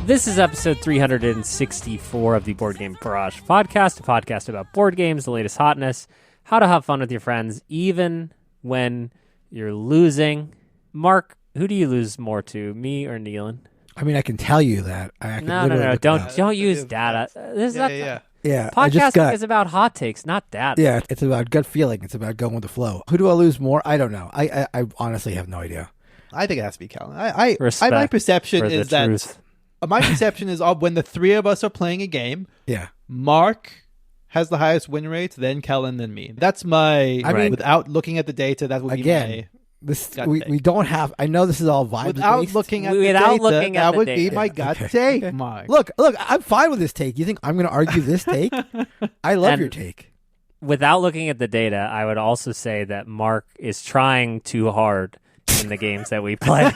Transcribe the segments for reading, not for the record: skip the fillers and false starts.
This is episode 364 of the Board Game Barrage podcast, a podcast about board games, the latest hotness, how to have fun with your friends, even when you're losing. Mark, who do you lose more to, me or Neelan? I mean, I can tell you that. No. Don't use data. Yeah, podcasting is about hot takes, not data. Yeah, it's about gut feeling. It's about going with the flow. Who do I lose more? I don't know. I honestly have no idea. I think it has to be Callan. My perception is that truth. My perception is when the three of us are playing a game. Yeah, Mark has the highest win rate, then Callan, then me. That's my. I mean, without looking at the data, that would be my. We don't have. I know this is all vibes. Without looking at the data, that would be my gut take, Mark. Look, I'm fine with this take. You think I'm going to argue this take? I love your take. Without looking at the data, I would also say that Mark is trying too hard in the games that we play.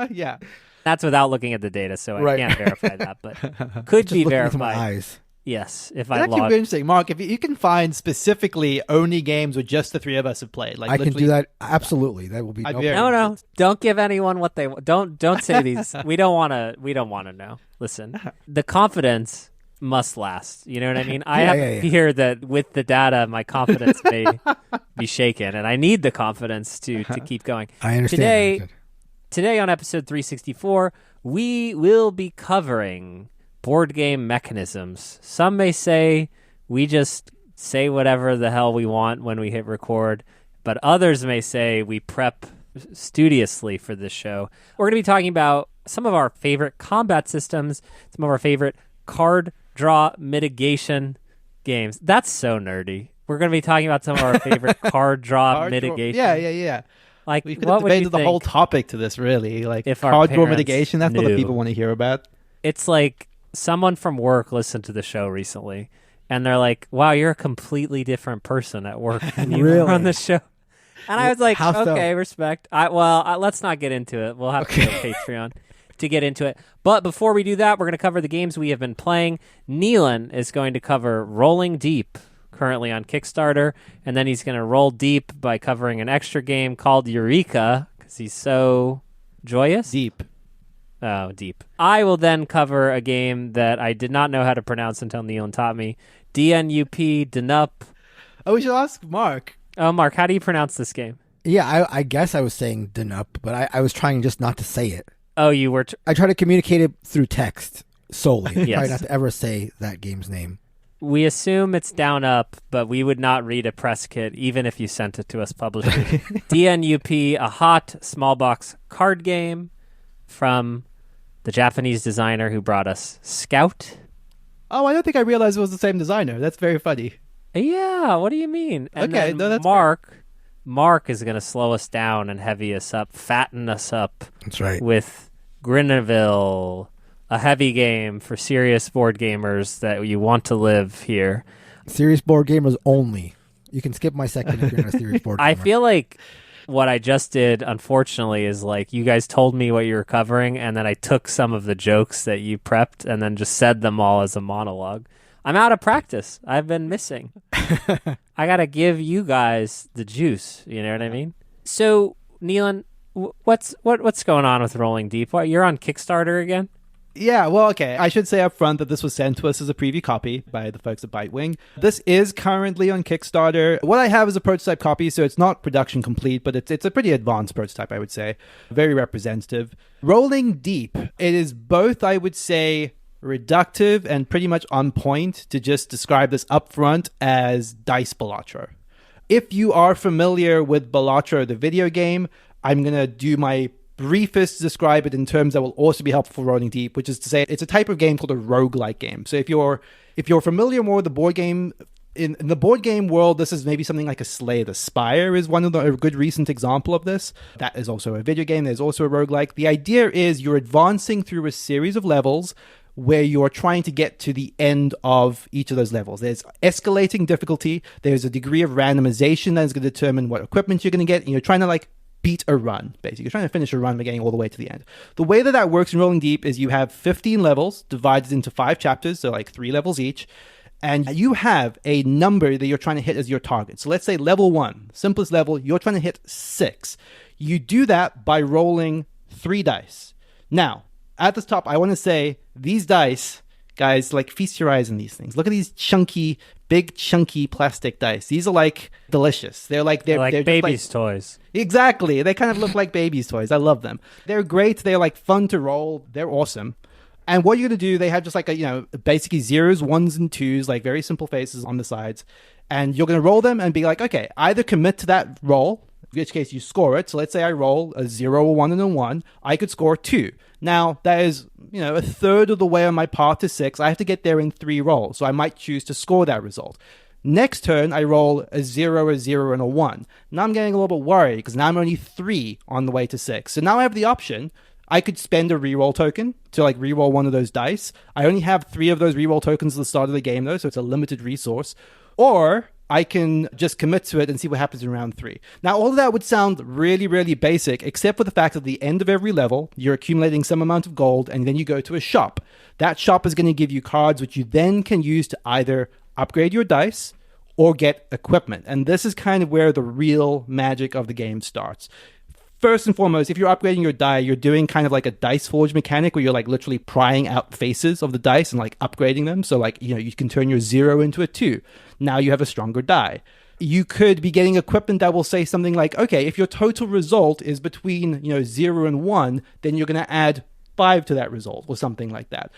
Yeah. That's without looking at the data, so I can't verify that, but could be verified. With my eyes. Yes, if That could be interesting, Mark. If you can find specifically only games where just the three of us have played, like I can do that. Absolutely, that will be no. Don't give anyone what they don't say these. We don't want to know. Listen, the confidence must last. You know what I mean? I have fear that with the data, my confidence may be shaken, and I need the confidence to keep going. I understand. Today on episode 364, we will be covering board game mechanisms. Some may say we just say whatever the hell we want when we hit record, but others may say we prep studiously for this show. We're going to be talking about some of our favorite combat systems, some of our favorite card draw mitigation games. That's so nerdy. We're going to be talking about some of our favorite card draw mitigation. Yeah. Like, we could have debated the whole topic to this, really. Like, if card draw mitigation, that's what the people want to hear about. It's like someone from work listened to the show recently, and they're like, wow, you're a completely different person at work when you were on the show. And I was like, okay, respect. Let's not get into it. We'll have to go to Patreon to get into it. But before we do that, we're going to cover the games we have been playing. Neelan is going to cover Rolling Deep, currently on Kickstarter, and then he's going to roll deep by covering an extra game called Eureka, because he's so joyous. Deep. Oh, deep. I will then cover a game that I did not know how to pronounce until Neelan taught me. dnup. Oh, we should ask Mark. Oh, Mark, how do you pronounce this game? Yeah, I guess I was saying dnup, but I was trying just not to say it. Oh, you were... I try to communicate it through text solely. Yes. Try not to ever say that game's name. We assume it's down up, but we would not read a press kit even if you sent it to us publicly. dnup, a hot small box card game from the Japanese designer who brought us Scout. Oh, I don't think I realized it was the same designer. That's very funny. Yeah, what do you mean? And okay, then no, that's Mark is going to slow us down and heavy us up, fatten us up. That's right. With Grinivil, a heavy game for serious board gamers that you want to live here. Serious board gamers only. You can skip my second if you're not a serious board gamer. I feel like what I just did, unfortunately, is like you guys told me what you were covering, and then I took some of the jokes that you prepped and then just said them all as a monologue. I'm out of practice. I've been missing. I got to give you guys the juice. You know what I mean? So, Neelan, what's going on with Rolling Deep? What, you're on Kickstarter again? Yeah, well, okay. I should say up front that this was sent to us as a preview copy by the folks at Bitewing. This is currently on Kickstarter. What I have is a prototype copy, so it's not production complete, but it's a pretty advanced prototype, I would say. Very representative. Rolling Deep, it is both, I would say, reductive and pretty much on point to just describe this up front as Dice Balatro. If you are familiar with Balatro, the video game, I'm going to do my briefest to describe it in terms that will also be helpful for Rolling Deep, which is to say it's a type of game called a roguelike game. So if you're familiar more with the board game, in the board game world, this is maybe something like a Slay the Spire is a good recent example of this. That is also a video game. There's also a roguelike. The idea is you're advancing through a series of levels where you're trying to get to the end of each of those levels. There's escalating difficulty. There's a degree of randomization that is going to determine what equipment you're going to get. And you're trying to beat a run, basically. You're trying to finish a run by getting all the way to the end. The way that works in Rolling Deep is you have 15 levels divided into 5 chapters, so 3 levels each, and you have a number that you're trying to hit as your target. So let's say level 1, simplest level, you're trying to hit 6. You do that by rolling 3 dice. Now, at the top, I want to say these dice, guys, like feast your eyes on these things. Look at these big chunky plastic dice. These are like delicious. They're babies' toys. Exactly. They kind of look like babies' toys. I love them. They're great. They're like fun to roll. They're awesome. And what you're going to do, they have just like basically zeros, ones, and twos, like very simple faces on the sides. And you're going to roll them and be like, okay, either commit to that roll, in which case you score it. So let's say I roll a 0, a 1, and a 1. I could score 2. Now, that is, a third of the way on my path to 6. I have to get there in 3 rolls. So I might choose to score that result. Next turn, I roll a 0, a 0, and a 1. Now I'm getting a little bit worried because now I'm only 3 on the way to 6. So now I have the option. I could spend a reroll token to like reroll one of those dice. I only have 3 of those reroll tokens at the start of the game though, so it's a limited resource. Or I can just commit to it and see what happens in round 3. Now, all of that would sound really, really basic, except for the fact that at the end of every level, you're accumulating some amount of gold, and then you go to a shop. That shop is going to give you cards, which you then can use to either upgrade your dice or get equipment. And this is kind of where the real magic of the game starts. First and foremost, if you're upgrading your die, you're doing kind of like a dice forge mechanic where you're like literally prying out faces of the dice and like upgrading them. So like, you can turn your 0 into a 2. Now you have a stronger die. You could be getting equipment that will say something like, okay, if your total result is between, 0 and 1, then you're going to add 5 to that result or something like that.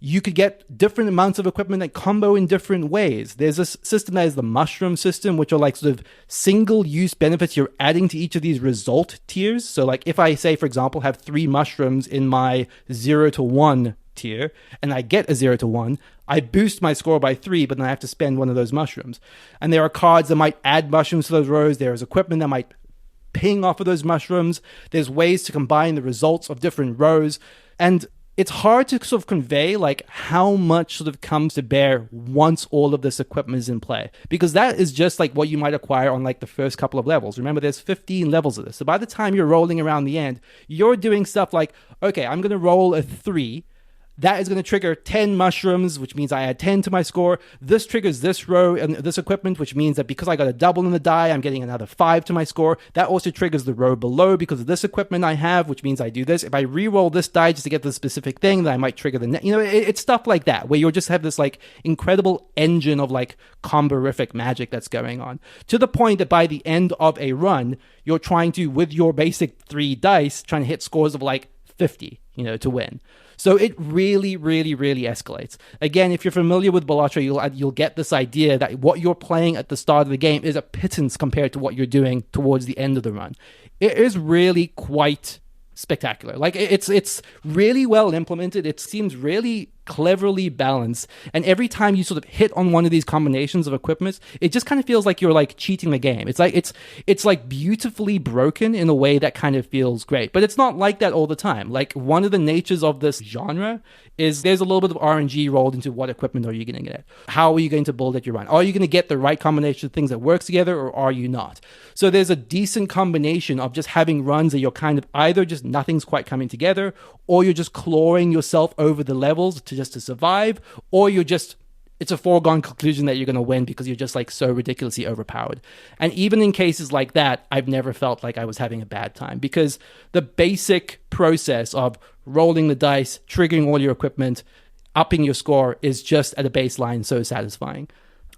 You could get different amounts of equipment that combo in different ways. There's a system that is the mushroom system, which are like sort of single-use benefits you're adding to each of these result tiers. So like if I say, for example, have 3 mushrooms in my 0 to 1 tier, and I get a 0 to 1, I boost my score by 3, but then I have to spend one of those mushrooms. And there are cards that might add mushrooms to those rows. There is equipment that might ping off of those mushrooms. There's ways to combine the results of different rows. And it's hard to sort of convey like how much sort of comes to bear once all of this equipment is in play, because that is just like what you might acquire on like the first couple of levels. Remember, there's 15 levels of this. So by the time you're rolling around the end, you're doing stuff like, okay, I'm going to roll a 3. That is going to trigger 10 mushrooms, which means I add 10 to my score. This triggers this row and this equipment, which means that because I got a double in the die, I'm getting another 5 to my score. That also triggers the row below because of this equipment I have, which means I do this. If I re-roll this die just to get the specific thing, then I might trigger the next. It's stuff like that, where you'll just have this like incredible engine of like comborific magic that's going on, to the point that by the end of a run, you're trying to, with your basic 3 dice, trying to hit scores of like 50, to win. So it really, really, really escalates. Again, if you're familiar with Balatro, you'll get this idea that what you're playing at the start of the game is a pittance compared to what you're doing towards the end of the run. It is really quite spectacular. Like it's really well implemented. It seems really cleverly balanced, and every time you sort of hit on one of these combinations of equipment, it just kind of feels like you're like cheating the game. It's like beautifully broken in a way that kind of feels great, but it's not like that all the time. Like one of the natures of this genre is there's a little bit of RNG rolled into what equipment are you going to get. How are you going to build at your run? Are you going to get the right combination of things that works together, or are you not? So there's a decent combination of just having runs that you're kind of either just nothing's quite coming together, or you're just clawing yourself over the levels to survive, or it's a foregone conclusion that you're going to win because you're just like so ridiculously overpowered. And even in cases like that, I've never felt like I was having a bad time, because the basic process of rolling the dice, triggering all your equipment, upping your score is just at a baseline so satisfying.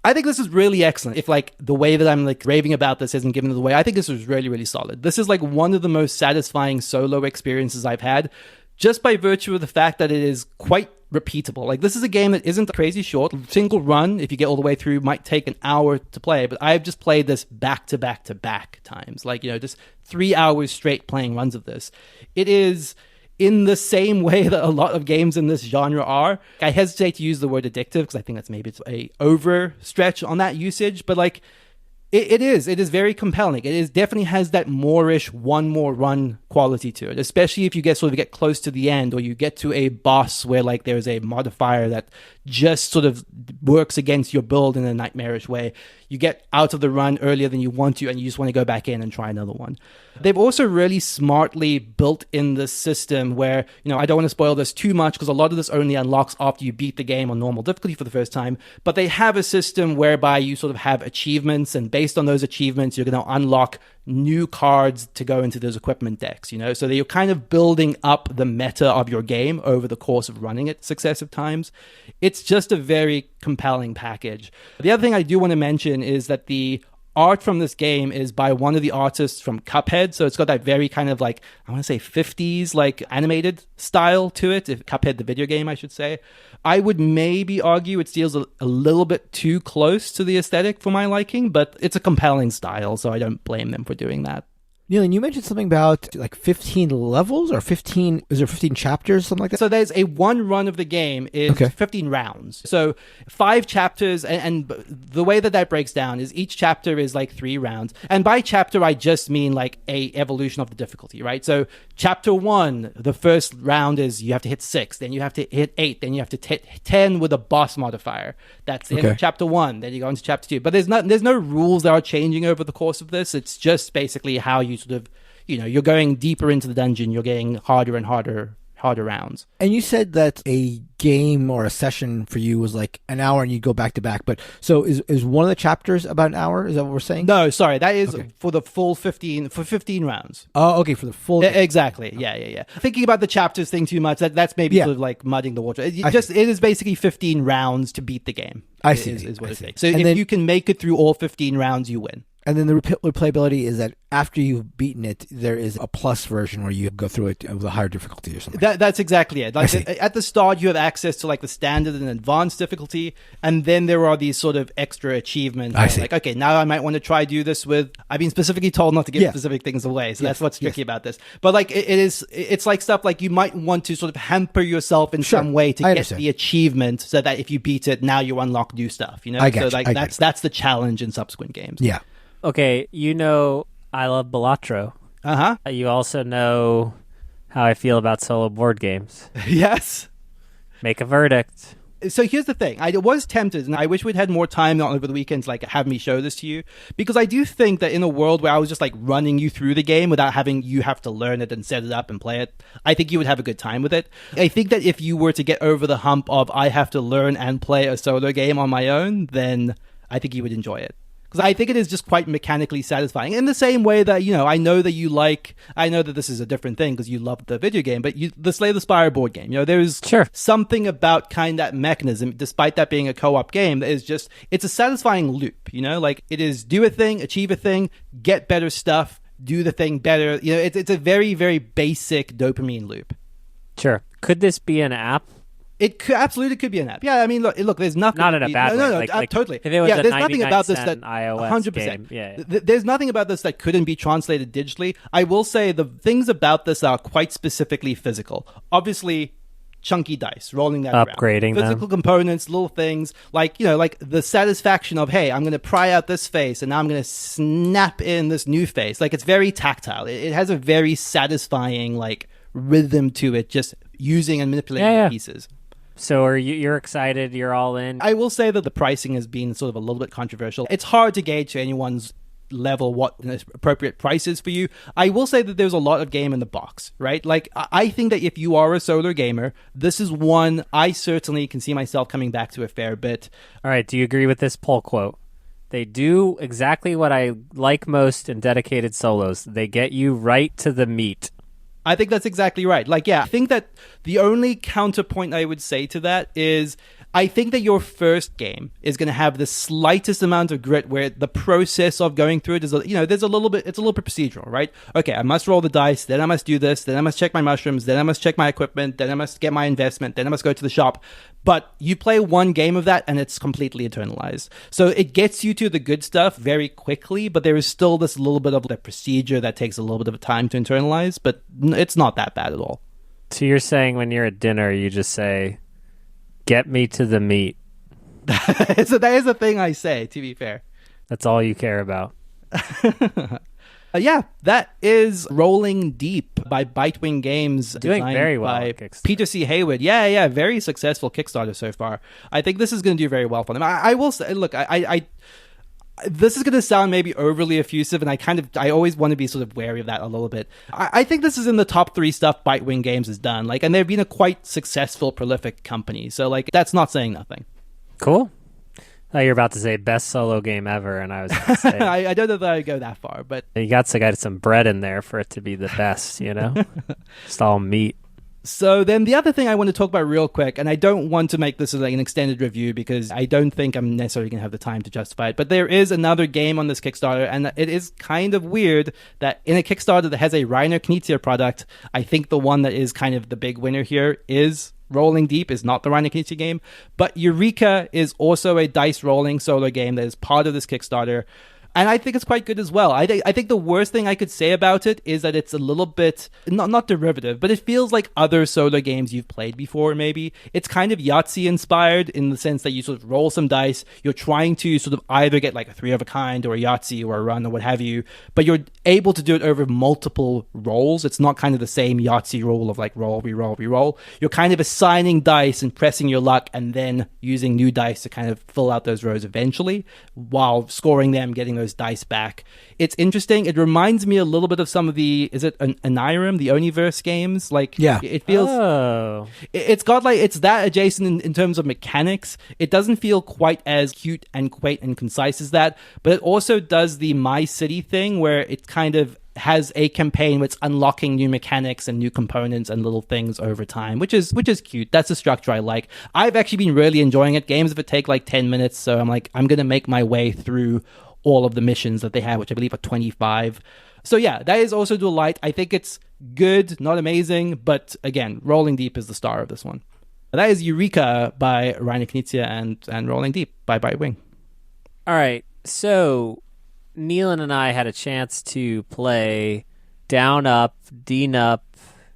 I think this is really excellent. If like the way that I'm like raving about this isn't giving it away, I think this is really, really solid. This is like one of the most satisfying solo experiences I've had, just by virtue of the fact that it is quite repeatable. Like this is a game that isn't crazy short. Single run, if you get all the way through, might take an hour to play, but I've just played this back to back to back times. Like, just 3 hours straight playing runs of this. It is in the same way that a lot of games in this genre are. I hesitate to use the word addictive because I think that's maybe a overstretch on that usage, but like it is very compelling. It definitely has that more-ish one more run quality to it, especially if you get close to the end, or you get to a boss where like there's a modifier that just sort of works against your build in a nightmarish way. You get out of the run earlier than you want to, and you just want to go back in and try another one. They've also really smartly built in this system where, I don't want to spoil this too much because a lot of this only unlocks after you beat the game on normal difficulty for the first time, but they have a system whereby you sort of have achievements and based on those achievements, you're going to unlock new cards to go into those equipment decks, so that you're kind of building up the meta of your game over the course of running it successive times. It's just a very compelling package. The other thing I do want to mention is that the art from this game is by one of the artists from Cuphead. So it's got that very kind of like, I want to say 50s, like animated style to it. If Cuphead, the video game, I should say. I would maybe argue it steals a little bit too close to the aesthetic for my liking, but it's a compelling style, so I don't blame them for doing that. Neil, and you mentioned something about like 15 levels or 15, is there 15 chapters, something like that? So there's one run of the game is 15 rounds. So 5 chapters, and the way that breaks down is each chapter is like 3 rounds. And by chapter, I just mean like a evolution of the difficulty, right? So chapter 1, the first round is you have to hit 6, then you have to hit 8, then you have to hit 10 with a boss modifier. That's the end of chapter 1. Then you go into chapter 2. But there's no rules that are changing over the course of this. It's just basically how you sort of, you're going deeper into the dungeon, you're getting harder and harder rounds. And you said that a game or a session for you was like an hour and you go back to back. But so is one of the chapters about an hour? Is that what we're saying? No, sorry. That is for the full 15 rounds. Oh, okay. For the full. Exactly. Yeah. Thinking about the chapters thing too much, that's maybe sort of like muddying the water. It is basically 15 rounds to beat the game. I see. Is what it's saying. So if you can make it through all 15 rounds, you win. And then the replayability is that after you've beaten it, there is a plus version where you go through it with a higher difficulty or something. That's exactly it. Like at the start, you have access to like the standard and advanced difficulty, and then there are these sort of extra achievements. I see. Like, okay, now I might want to try do this with. I've been specifically told not to give specific things away, so that's what's tricky about this. But like it's like stuff like you might want to sort of hamper yourself in some way to get the achievement, so that if you beat it, now you unlock new stuff. That's the challenge in subsequent games. Yeah. Okay, I love Balatro. Uh-huh. You also know how I feel about solo board games. Yes. Make a verdict. So here's the thing. I was tempted, and I wish we'd had more time over the weekend to like have me show this to you, because I do think that in a world where I was just like running you through the game without having you have to learn it and set it up and play it, I think you would have a good time with it. I think that if you were to get over the hump of I have to learn and play a solo game on my own, then I think you would enjoy it. Because I think it is just quite mechanically satisfying. In the same way that, I know that this is a different thing because you love the video game, but the Slay the Spire board game, there's something about kind of that mechanism, despite that being a co-op game, that is just, it's a satisfying loop, like it is do a thing, achieve a thing, get better stuff, do the thing better. It's a very, very basic dopamine loop. Sure. Could this be an app? It absolutely could be an app. Yeah, I mean, look, there's nothing. Not in a bad way. No, totally. If it was a there's nothing about this that iOS 100%. game, There's nothing about this that couldn't be translated digitally. I will say the things about this are quite specifically physical. Obviously, chunky dice, rolling that upgrading around. Physical components, little things like the satisfaction of, hey, I'm going to pry out this face and now I'm going to snap in this new face. Like, it's very tactile. It has a very satisfying like rhythm to it, just using and manipulating the pieces. So you're excited? You're all in? I will say that the pricing has been sort of a little bit controversial. It's hard to gauge to anyone's level what an appropriate price is for you. I will say that there's a lot of game in the box, right? Like, I think that if you are a solo gamer, this is one I certainly can see myself coming back to a fair bit. All right, do you agree with this poll quote? They do exactly what I like most in dedicated solos. They get you right to the meat. I think that's exactly right. Like, yeah, I think that the only counterpoint I would say to that is I think that your first game is going to have the slightest amount of grit where the process of going through it is, there's a little bit, it's a little bit procedural, right? Okay, I must roll the dice, then I must do this, then I must check my mushrooms, then I must check my equipment, then I must get my investment, then I must go to the shop. But you play one game of that and it's completely internalized. So it gets you to the good stuff very quickly, but there is still this little bit of the procedure that takes a little bit of time to internalize, but it's not that bad at all. So you're saying when you're at dinner, you just say, get me to the meat. So that is a thing I say, to be fair. That's all you care about. Yeah, that is Rolling Deep by Bitewing Games. Doing very well by Peter C. Hayward. Yeah, very successful Kickstarter so far. I think this is going to do very well for them. I will say, look, I this is going to sound maybe overly effusive, and I always want to be sort of wary of that a little bit. I think this is in the top 3 stuff Bitewing Games has done, and they've been a quite successful, prolific company. So, that's not saying nothing. Cool. Oh, you're about to say best solo game ever, and I was about to say... I don't know that I'd go that far, but... You got some bread in there for it to be the best, you know? Just all meat. So then the other thing I want to talk about real quick, and I don't want to make this like an extended review because I don't think I'm necessarily going to have the time to justify it, but there is another game on this Kickstarter, and it is kind of weird that in a Kickstarter that has a Reiner Knizia product, I think the one that is kind of the big winner here is Rolling Deep, is not the Reiner Knizia game, but Eureka is also a dice rolling solo game that is part of this Kickstarter. And I think it's quite good as well. I think the worst thing I could say about it is that it's a little bit, not derivative, but it feels like other solo games you've played before, maybe. It's kind of Yahtzee inspired in the sense that you sort of roll some dice. You're trying to sort of either get like a 3 of a kind or a Yahtzee or a run or what have you, but you're able to do it over multiple rolls. It's not kind of the same Yahtzee roll of like roll, reroll, reroll. You're kind of assigning dice and pressing your luck and then using new dice to kind of fill out those rows eventually while scoring them, getting those dice back. It's interesting. It reminds me a little bit of some of the, is it Anirim, the Oniverse games? Like, yeah, it feels, it's got like, it's that adjacent in terms of mechanics. It doesn't feel quite as cute and quaint and concise as that, but it also does the My City thing where it kind of has a campaign where it's unlocking new mechanics and new components and little things over time, which is cute. That's the structure I like. I've actually been really enjoying it. Games of it take like 10 minutes, so I'm going to make my way through all of the missions that they have, which I believe are 25. So yeah, that is also Duel Light. I think it's good, not amazing, but again, Rolling Deep is the star of this one. That is Eureka by Reiner Knizia and Rolling Deep by Bitewing. All right, so Nealon and I had a chance to play Down Up, dnup,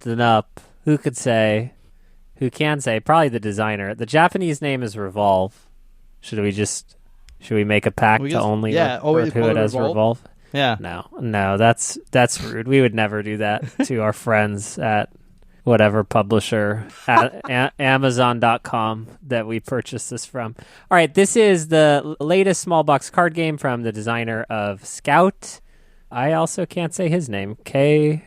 dnup. Who can say? Probably the designer. The Japanese name is Revolve. Should we make a pact to only refer to it as Revolve? Yeah. No, that's rude. We would never do that to our friends at whatever publisher at Amazon.com that we purchased this from. All right, this is the latest small box card game from the designer of Scout. I also can't say his name. Kahino?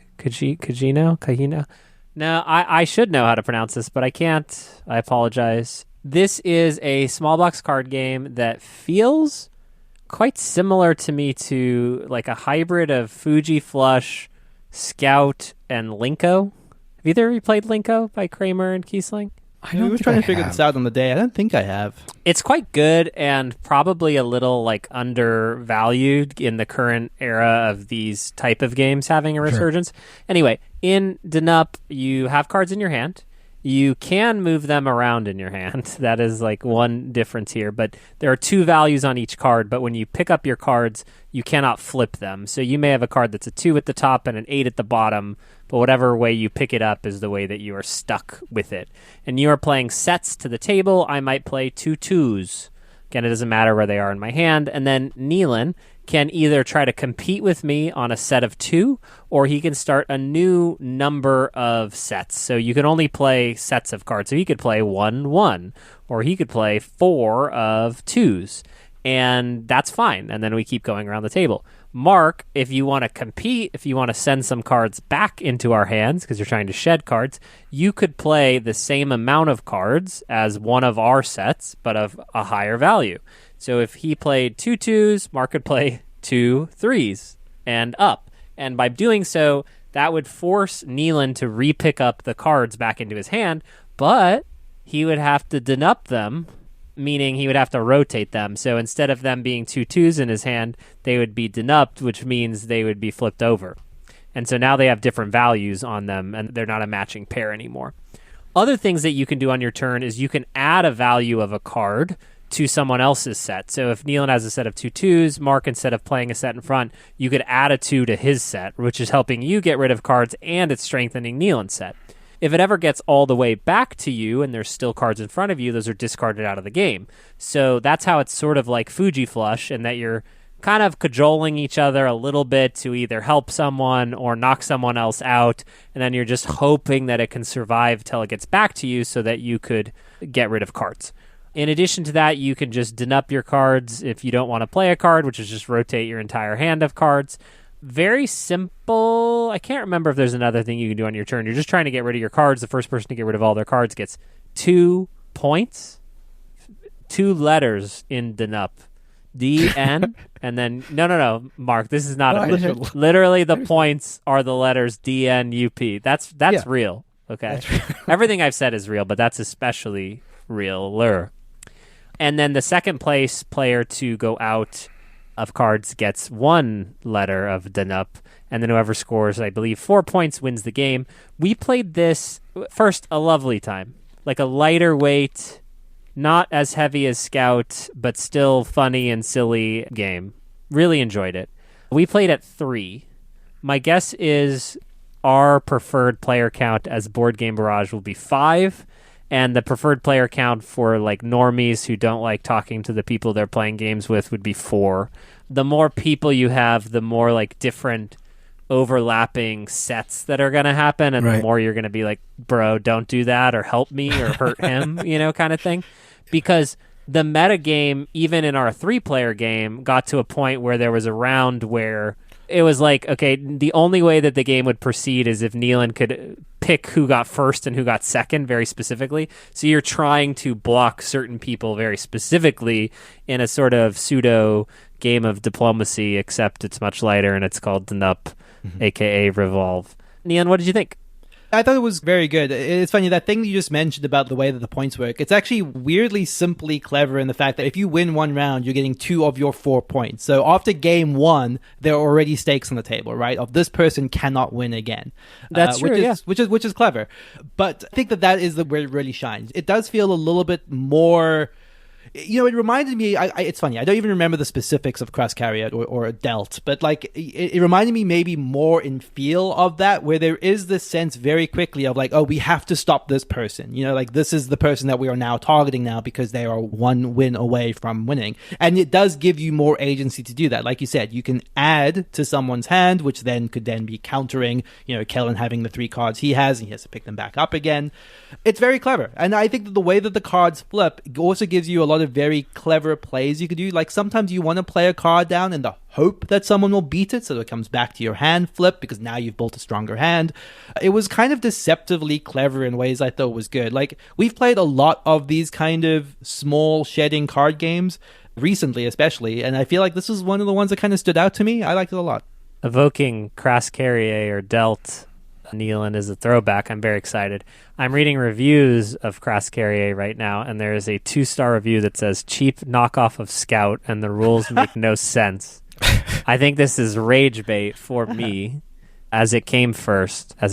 No, I should know how to pronounce this, but I can't. I apologize. This is a small box card game that feels quite similar to me to like a hybrid of Fuji Flush, Scout, and Linko. Have either of you played Linko by Kramer and Kiesling? We were trying to figure this out on the day. I don't think I have. It's quite good and probably a little like undervalued in the current era of these type of games having a resurgence. Sure. Anyway, in dnup, you have cards in your hand. You can move them around in your hand. That is like one difference here. But there are 2 values on each card. But when you pick up your cards, you cannot flip them. So you may have a card that's a 2 at the top and an 8 at the bottom. But whatever way you pick it up is the way that you are stuck with it. And you are playing sets to the table. I might play 2 2s. Again, it doesn't matter where they are in my hand. And then Nealon can either try to compete with me on a set of 2, or he can start a new number of sets. So you can only play sets of cards. So he could play 1-1, or he could play 4 of 2s. And that's fine. And then we keep going around the table. Mark, if you want to compete, if you want to send some cards back into our hands, because you're trying to shed cards, you could play the same amount of cards as one of our sets, but of a higher value. So if he played 2 2s, Mark could play 2 3s and up. And by doing so, that would force Nealon to re-pick up the cards back into his hand, but he would have to dnup them, meaning he would have to rotate them. So instead of them being 2 2s in his hand, they would be dnupped, which means they would be flipped over. And so now they have different values on them, and they're not a matching pair anymore. Other things that you can do on your turn is you can add a value of a card to someone else's set. So if Nealon has a set of 2 2s, Mark, instead of playing a set in front, you could add a 2 to his set, which is helping you get rid of cards, and it's strengthening Nealon's set. If it ever gets all the way back to you and there's still cards in front of you, those are discarded out of the game. So that's how it's sort of like Fuji Flush, in that you're kind of cajoling each other a little bit to either help someone or knock someone else out, and then you're just hoping that it can survive till it gets back to you so that you could get rid of cards. In addition to that, you can just dnup your cards if you don't want to play a card, which is just rotate your entire hand of cards. Very simple. I can't remember if there's another thing you can do on your turn. You're just trying to get rid of your cards. The first person to get rid of all their cards gets 2 points. two letters in dnup. DN and then no, Mark, this is not literally the points are the letters DNUP. That's real. Okay. Everything I've said is real, but that's especially realer. And then the second place player to go out of cards gets one letter of dnup, and then whoever scores, I believe, 4 points wins the game. We played this first a lovely time. Like a lighter weight, not as heavy as Scout, but still funny and silly game. Really enjoyed it. We played at 3. My guess is our preferred player count as Board Game Barrage will be 5, and the preferred player count for like normies who don't like talking to the people they're playing games with would be 4. The more people you have, the more like different overlapping sets that are going to happen, and the more you're going to be like, bro, don't do that, or help me, or hurt him, kind of thing. Because the meta game, even in our 3-player game, got to a point where there was a round where it was like, okay, the only way that the game would proceed is if Nealon could pick who got first and who got second very specifically. So you're trying to block certain people very specifically in a sort of pseudo game of diplomacy, except it's much lighter and it's called dnup, aka Revolve. Nealon, what did you think? I thought it was very good. It's funny, that thing you just mentioned about the way that the points work, it's actually weirdly simply clever in the fact that if you win one round, you're getting 2 of your 4 points. So after game 1, there are already stakes on the table, right? Of this person cannot win again. That's true, which is clever. But I think that is where it really shines. It does feel a little bit more... it reminded me, it's funny, I don't even remember the specifics of Cross Carriot or Dealt, but like it reminded me maybe more in feel of that, where there is this sense very quickly of like, oh, we have to stop this person. Like this is the person that we are now targeting now because they are 1 win away from winning. And it does give you more agency to do that. Like you said, you can add to someone's hand, which then could then be countering, Kellen having the 3 cards he has, and he has to pick them back up again. It's very clever. And I think that the way that the cards flip also gives you a lot of very clever plays you could do. Like sometimes you want to play a card down in the hope that someone will beat it, so it comes back to your hand flip because now you've built a stronger hand. It was kind of deceptively clever in ways I thought was good. Like we've played a lot of these kind of small shedding card games recently, especially, and I feel like this was one of the ones that kind of stood out to me. I liked it a lot. Evoking Crass Carrier or Dealt, Nealon, is a throwback. I'm very excited. I'm reading reviews of Crass Carrier right now, and there is a 2-star review that says cheap knockoff of Scout and the rules make no sense. I think this is rage bait for me as it came first. I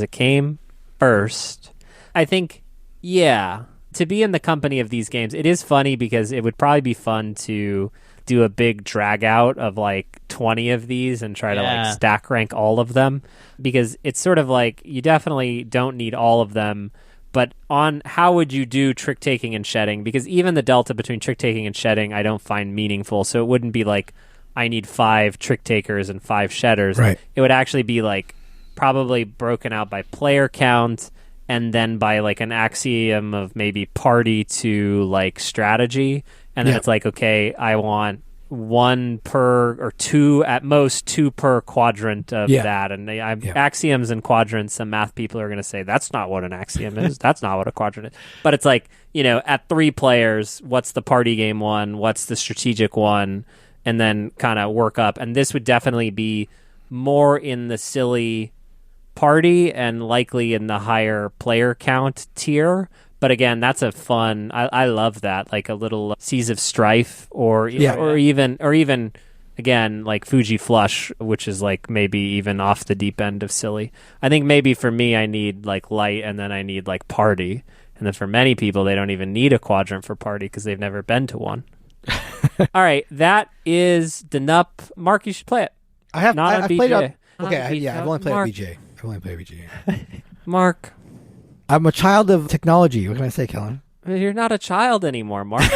think, to be in the company of these games, it is funny because it would probably be fun to do a big drag out of like 20 of these and try to like stack rank all of them, because it's sort of like you definitely don't need all of them, but on how would you do trick taking and shedding, because even the delta between trick taking and shedding I don't find meaningful. So it wouldn't be like I need 5 trick takers and 5 shedders. Right. It would actually be like probably broken out by player count and then by like an axiom of maybe party to like strategy. And then it's like, okay, I want 1 per or 2 at most 2 per quadrant of that. And axioms and quadrants, some math people are going to say that's not what an axiom is. That's not what a quadrant is. But it's like, at 3 players, what's the party game one? What's the strategic one? And then kind of work up. And this would definitely be more in the silly party and likely in the higher player count tier. But again, that's a fun. I love that, like a little Seas of Strife, or even again like Fuji Flush, which is like maybe even off the deep end of silly. I think maybe for me, I need like light, and then I need like party, and then for many people, they don't even need a quadrant for party because they've never been to one. All right, that is dnup. Mark, you should play it. I have not on BJ. Played it. I've only played BJ. Mark. I'm a child of technology. What can I say, Kellen? You're not a child anymore, Mark.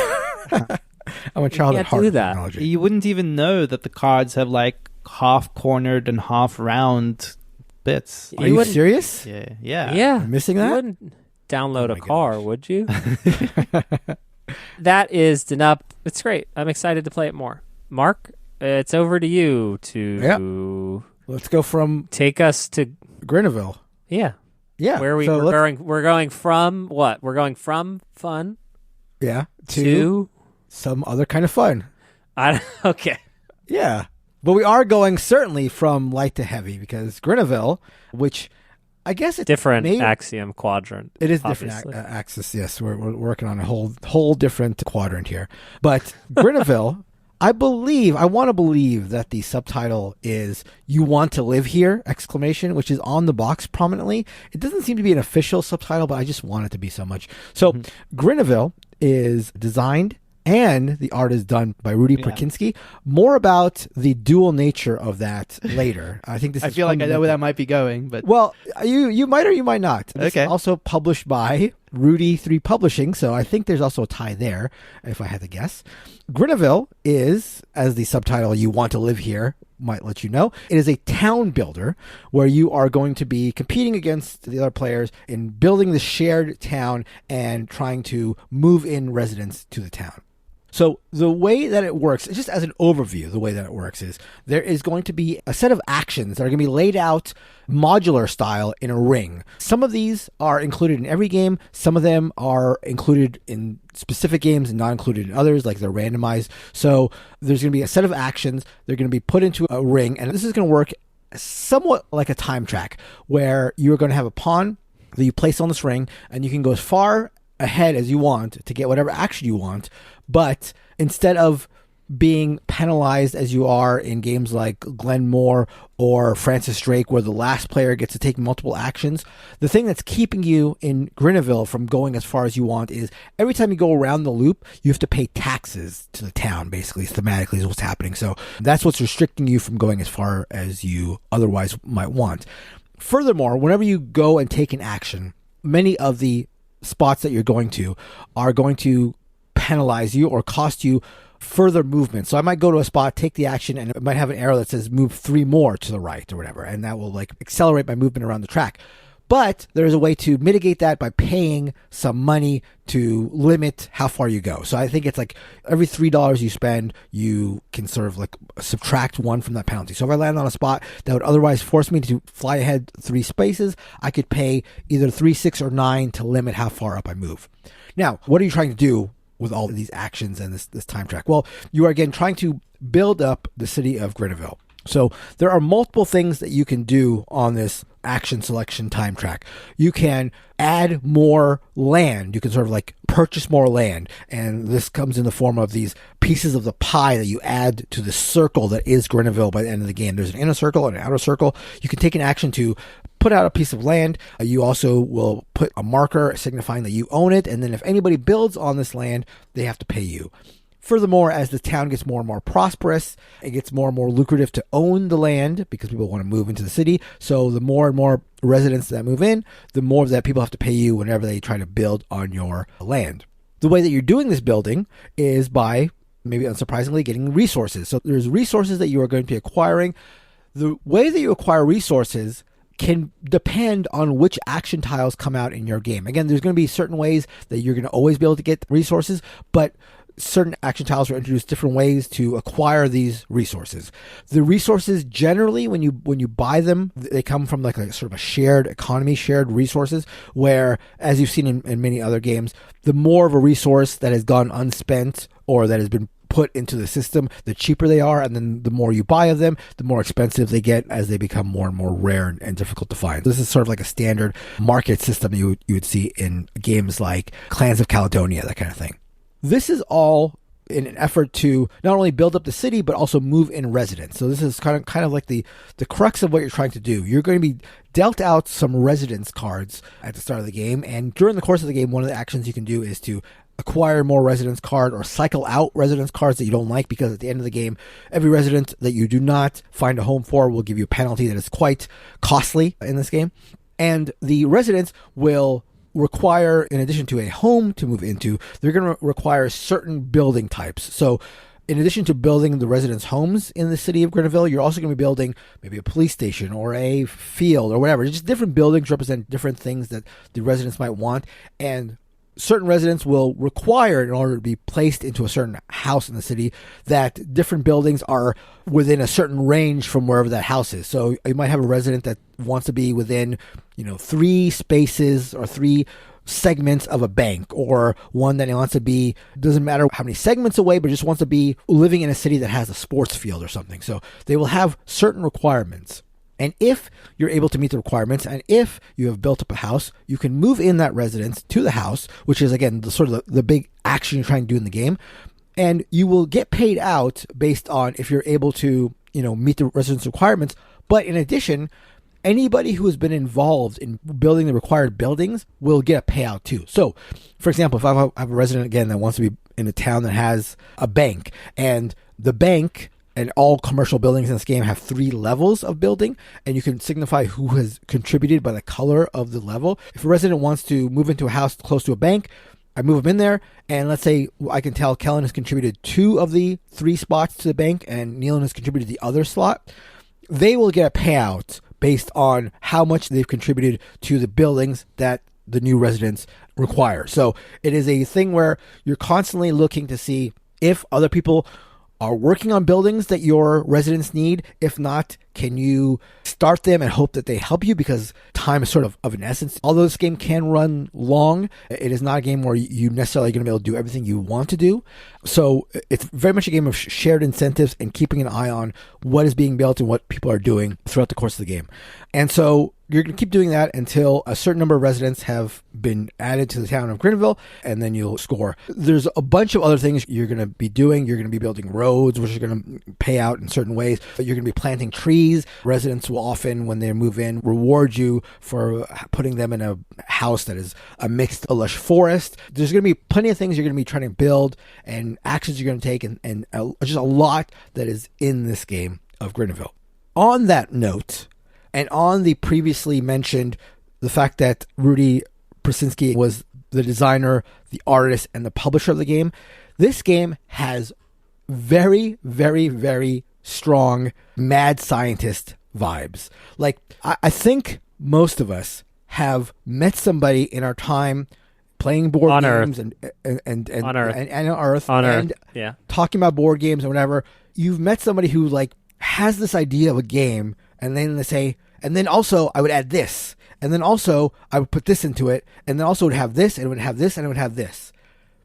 I'm a child of hard technology. You wouldn't even know that the cards have like half-cornered and half-round bits. Are you serious? Yeah. I'm missing that? You wouldn't download a car, would you? That is dnup. It's great. I'm excited to play it more. Mark, it's over to you to... Let's go from... Take us to... Grinivil. Yeah. Yeah. Where we're going from what? We're going from fun. Yeah. To some other kind of fun. Okay. Yeah. But we are going certainly from light to heavy because Grinivil, which I guess it's different axiom quadrant. It is obviously. different axis. Yes, we're working on a whole different quadrant here. But Grinivil, I want to believe that the subtitle is "You want to live here!" ! Which is on the box prominently. It doesn't seem to be an official subtitle, but I just want it to be so much. So Grinivil is designed and the art is done by Rudy Perkinski. More about the dual nature of that later. I think this. I feel like I know where that might be going, but well, you might or you might not. It's okay. Also published by Rudy 3 Publishing, so I think there's also a tie there, if I had to guess. Grinivil is, as the subtitle "You Want to Live Here" might let you know, it is a town builder where you are going to be competing against the other players in building the shared town and trying to move in residents to the town. So the way that it works, just as an overview, the way that it works is there is going to be a set of actions that are going to be laid out modular style in a ring. Some of these are included in every game. Some of them are included in specific games and not included in others, like they're randomized. So there's going to be a set of actions. They're going to be put into a ring, and this is going to work somewhat like a time track where you're going to have a pawn that you place on this ring, and you can go as far ahead as you want to get whatever action you want. But instead of being penalized as you are in games like Glenmore or Francis Drake, where the last player gets to take multiple actions, the thing that's keeping you in Grinivil from going as far as you want is every time you go around the loop, you have to pay taxes to the town, basically, thematically is what's happening. So that's what's restricting you from going as far as you otherwise might want. Furthermore, whenever you go and take an action, many of the spots that you're going to are going to penalize you or cost you further movement. So I might go to a spot, take the action, and it might have an arrow that says move 3 more to the right or whatever, and that will like accelerate my movement around the track. But there's a way to mitigate that by paying some money to limit how far you go. So I think it's like every $3 you spend, you can sort of like subtract 1 from that penalty. So if I land on a spot that would otherwise force me to fly ahead 3 spaces, I could pay either 3, 6, or 9 to limit how far up I move. Now, what are you trying to do with all of these actions and this time track? Well, you are again trying to build up the city of Grinivil. So there are multiple things that you can do on this action selection time track. You can add more land. You can sort of like purchase more land. And this comes in the form of these pieces of the pie that you add to the circle that is Grinivil by the end of the game. There's an inner circle and an outer circle. You can take an action to put out a piece of land. You also will put a marker signifying that you own it. And then if anybody builds on this land, they have to pay you. Furthermore, as the town gets more and more prosperous, it gets more and more lucrative to own the land because people want to move into the city. So the more and more residents that move in, the more that people have to pay you whenever they try to build on your land. The way that you're doing this building is by, maybe unsurprisingly, getting resources. So there's resources that you are going to be acquiring. The way that you acquire resources can depend on which action tiles come out in your game. Again, there's going to be certain ways that you're going to always be able to get resources, but certain action tiles are introduced different ways to acquire these resources. The resources generally, when you buy them, they come from like a sort of a shared economy, shared resources, where, as you've seen in many other games, the more of a resource that has gone unspent or that has been put into the system, the cheaper they are, and then the more you buy of them, the more expensive they get as they become more and more rare and difficult to find. This is sort of like a standard market system you would see in games like Clans of Caledonia, that kind of thing. This is all in an effort to not only build up the city, but also move in residents. So this is kind of like the crux of what you're trying to do. You're going to be dealt out some residence cards at the start of the game, and during the course of the game, one of the actions you can do is to acquire more residence card or cycle out residence cards that you don't like, because at the end of the game, every resident that you do not find a home for will give you a penalty that is quite costly in this game. And the residents will require, in addition to a home to move into, they're going to require certain building types. So in addition to building the residents' homes in the city of Grinivil, you're also going to be building maybe a police station or a field or whatever. Just different buildings represent different things that the residents might want. And certain residents will require, in order to be placed into a certain house in the city, that different buildings are within a certain range from wherever that house is. So you might have a resident that wants to be within, 3 spaces or 3 segments of a bank, or one that wants to be, doesn't matter how many segments away, but just wants to be living in a city that has a sports field or something. So they will have certain requirements. And if you're able to meet the requirements, and if you have built up a house, you can move in that residence to the house, which is, again, the big action you're trying to do in the game. And you will get paid out based on if you're able to, meet the residence requirements. But in addition, anybody who has been involved in building the required buildings will get a payout too. So, for example, if I have a resident, again, that wants to be in a town that has a bank, and the bank and all commercial buildings in this game have 3 levels of building, and you can signify who has contributed by the color of the level. If a resident wants to move into a house close to a bank, I move them in there, and let's say I can tell Kellen has contributed 2 of the 3 spots to the bank, and Nealon has contributed the other slot. They will get a payout based on how much they've contributed to the buildings that the new residents require. So it is a thing where you're constantly looking to see if other people are working on buildings that your residents need. If not, can you start them and hope that they help you, because time is sort of an essence. Although this game can run long, it is not a game where you necessarily going to be able to do everything you want to do. So it's very much a game of shared incentives and keeping an eye on what is being built and what people are doing throughout the course of the game. And so you're going to keep doing that until a certain number of residents have been added to the town of Grinivil, and then you'll score. There's a bunch of other things you're going to be doing. You're going to be building roads, which are going to pay out in certain ways. You're going to be planting trees. Residents will often, when they move in, reward you for putting them in a house that is a mixed lush forest. There's going to be plenty of things you're going to be trying to build, and actions you're going to take, and just a lot that is in this game of Grinivil. On that note, and on the previously mentioned, the fact that Rudy Prasinski was the designer, the artist, and the publisher of the game, this game has very, very, very strong mad scientist vibes. Like, I think most of us have met somebody in our time playing board on games Earth. and on Earth. and on Earth, on and Earth. Yeah. talking about board games and whatever. You've met somebody who has this idea of a game, and then they say, and then also I would add this, and then also I would put this into it, and then also it would have this, and it would have this, and it would have this.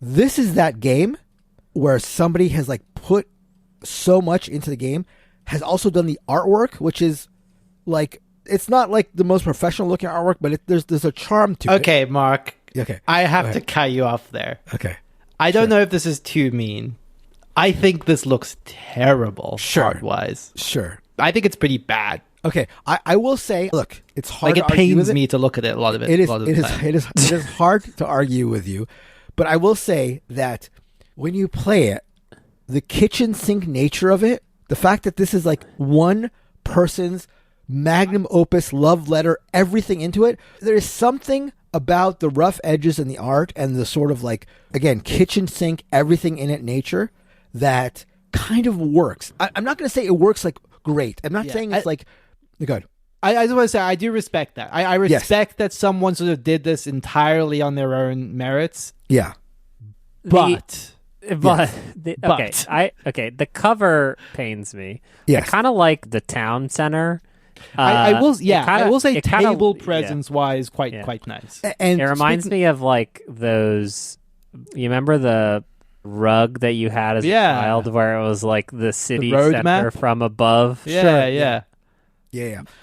This is that game where somebody has put so much into the game, has also done the artwork, which is it's not the most professional looking artwork, but there's a charm to it. Okay, Mark. Okay. I have to cut you off there. Okay. I don't know if this is too mean. I think this looks terrible art-wise. Sure. I think it's pretty bad. Okay, I will say, look, it's hard. It pains me to look at it. A lot of it. It is hard to argue with you, but I will say that when you play it, the kitchen sink nature of it, the fact that this is one person's magnum opus, love letter, everything into it, there is something about the rough edges in the art and the sort of again, kitchen sink, everything in it nature that kind of works. I'm not going to say it works great. I'm not saying it's good. I just want to say I do respect that. I respect that someone sort of did this entirely on their own merits. Yeah, but the cover pains me. Yes, I kind of like the town center. I will say table presence wise, quite nice. And it reminds me of those. You remember the rug that you had as a child, where it was the city center map from above? Yeah.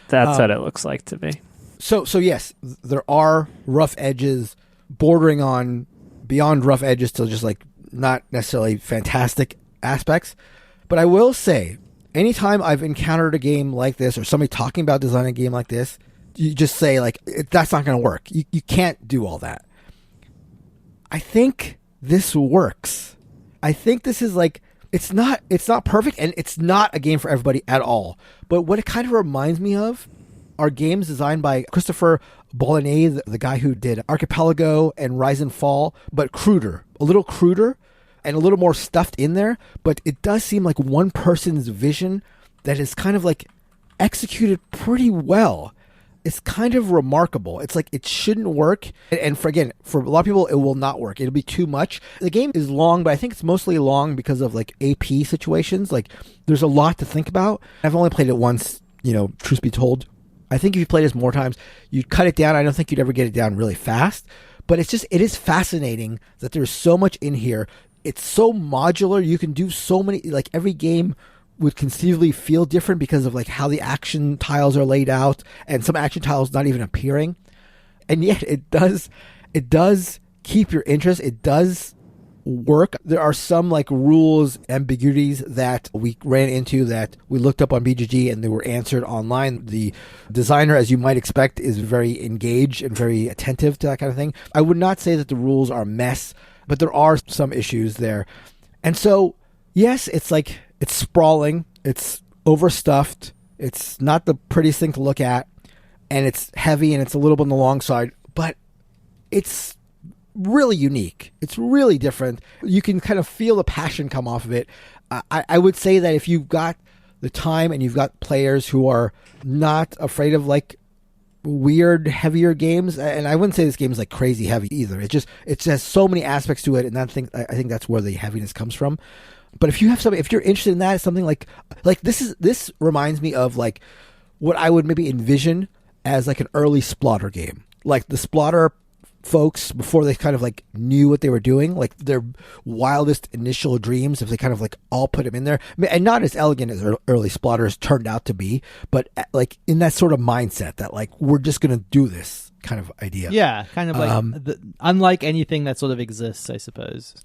That's what it looks like to me. So yes, there are rough edges, bordering on beyond rough edges to just not necessarily fantastic aspects. But I will say, anytime I've encountered a game like this, or somebody talking about designing a game like this, you just say that's not going to work. You can't do all that. I think this works. I think this is it's not perfect, and it's not a game for everybody at all. But what it kind of reminds me of are games designed by Christopher Bolognese, the guy who did Archipelago and Rise and Fall, but cruder, a little cruder, and a little more stuffed in there. But it does seem like one person's vision that is kind of executed pretty well. it's kind of remarkable. It's like it shouldn't work. And for a lot of people, it will not work. It'll be too much. The game is long, but I think it's mostly long because of like AP situations. Like there's a lot to think about. I've only played it once, truth be told. I think if you played this more times, you'd cut it down. I don't think you'd ever get it down really fast. But it is fascinating that there's so much in here. It's so modular. You can do so many, like every game would conceivably feel different because of like how the action tiles are laid out and some action tiles not even appearing. And yet it does keep your interest. It does work. There are some like rules ambiguities that we ran into that we looked up on BGG and they were answered online. The designer, as you might expect, is very engaged and very attentive to that kind of thing. I would not say that the rules are a mess, but there are some issues there. And so, yes, it's sprawling, it's overstuffed, it's not the prettiest thing to look at, and it's heavy and it's a little bit on the long side, but it's really unique. It's really different. You can kind of feel the passion come off of it. I would say that if you've got the time and you've got players who are not afraid of like weird, heavier games, and I wouldn't say this game is like crazy heavy either. It has so many aspects to it, and I think that's where the heaviness comes from. But if you're interested in that, something like this reminds me of like what I would maybe envision as like an early Splotter game. Like the Splotter folks, before they kind of like knew what they were doing, like their wildest initial dreams, if they kind of like all put them in there, and not as elegant as early Splotters turned out to be, but like in that sort of mindset that like, we're just going to do this kind of idea. Yeah, kind of like unlike anything that sort of exists, I suppose.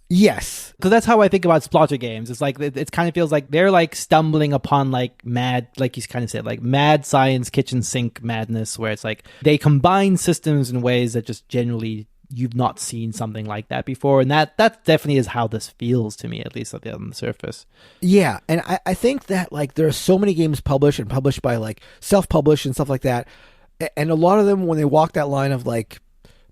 Yes. Because that's how I think about Splotter games. It's like, it kind of feels like they're like stumbling upon like mad, like you kind of said, like mad science kitchen sink madness, where it's like they combine systems in ways that just generally you've not seen something like that before. And that definitely is how this feels to me, at least on the surface. Yeah. And I think that like there are so many games published by like self-published and stuff like that. And a lot of them, when they walk that line of like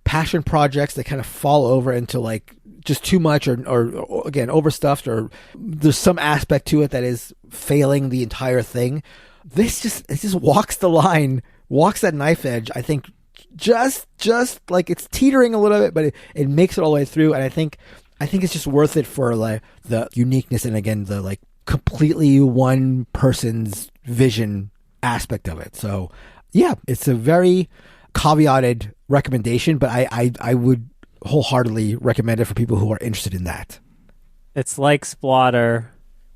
passion projects, they kind of fall over into like just too much or again overstuffed, or there's some aspect to it that is failing the entire thing. It just walks the line, walks that knife edge. I think just like it's teetering a little bit, but it makes it all the way through. And I think it's just worth it for like the uniqueness and again the like completely one person's vision aspect of it. So yeah, it's a very caveated recommendation, but I would wholeheartedly recommend it for people who are interested in that. It's like Splotter,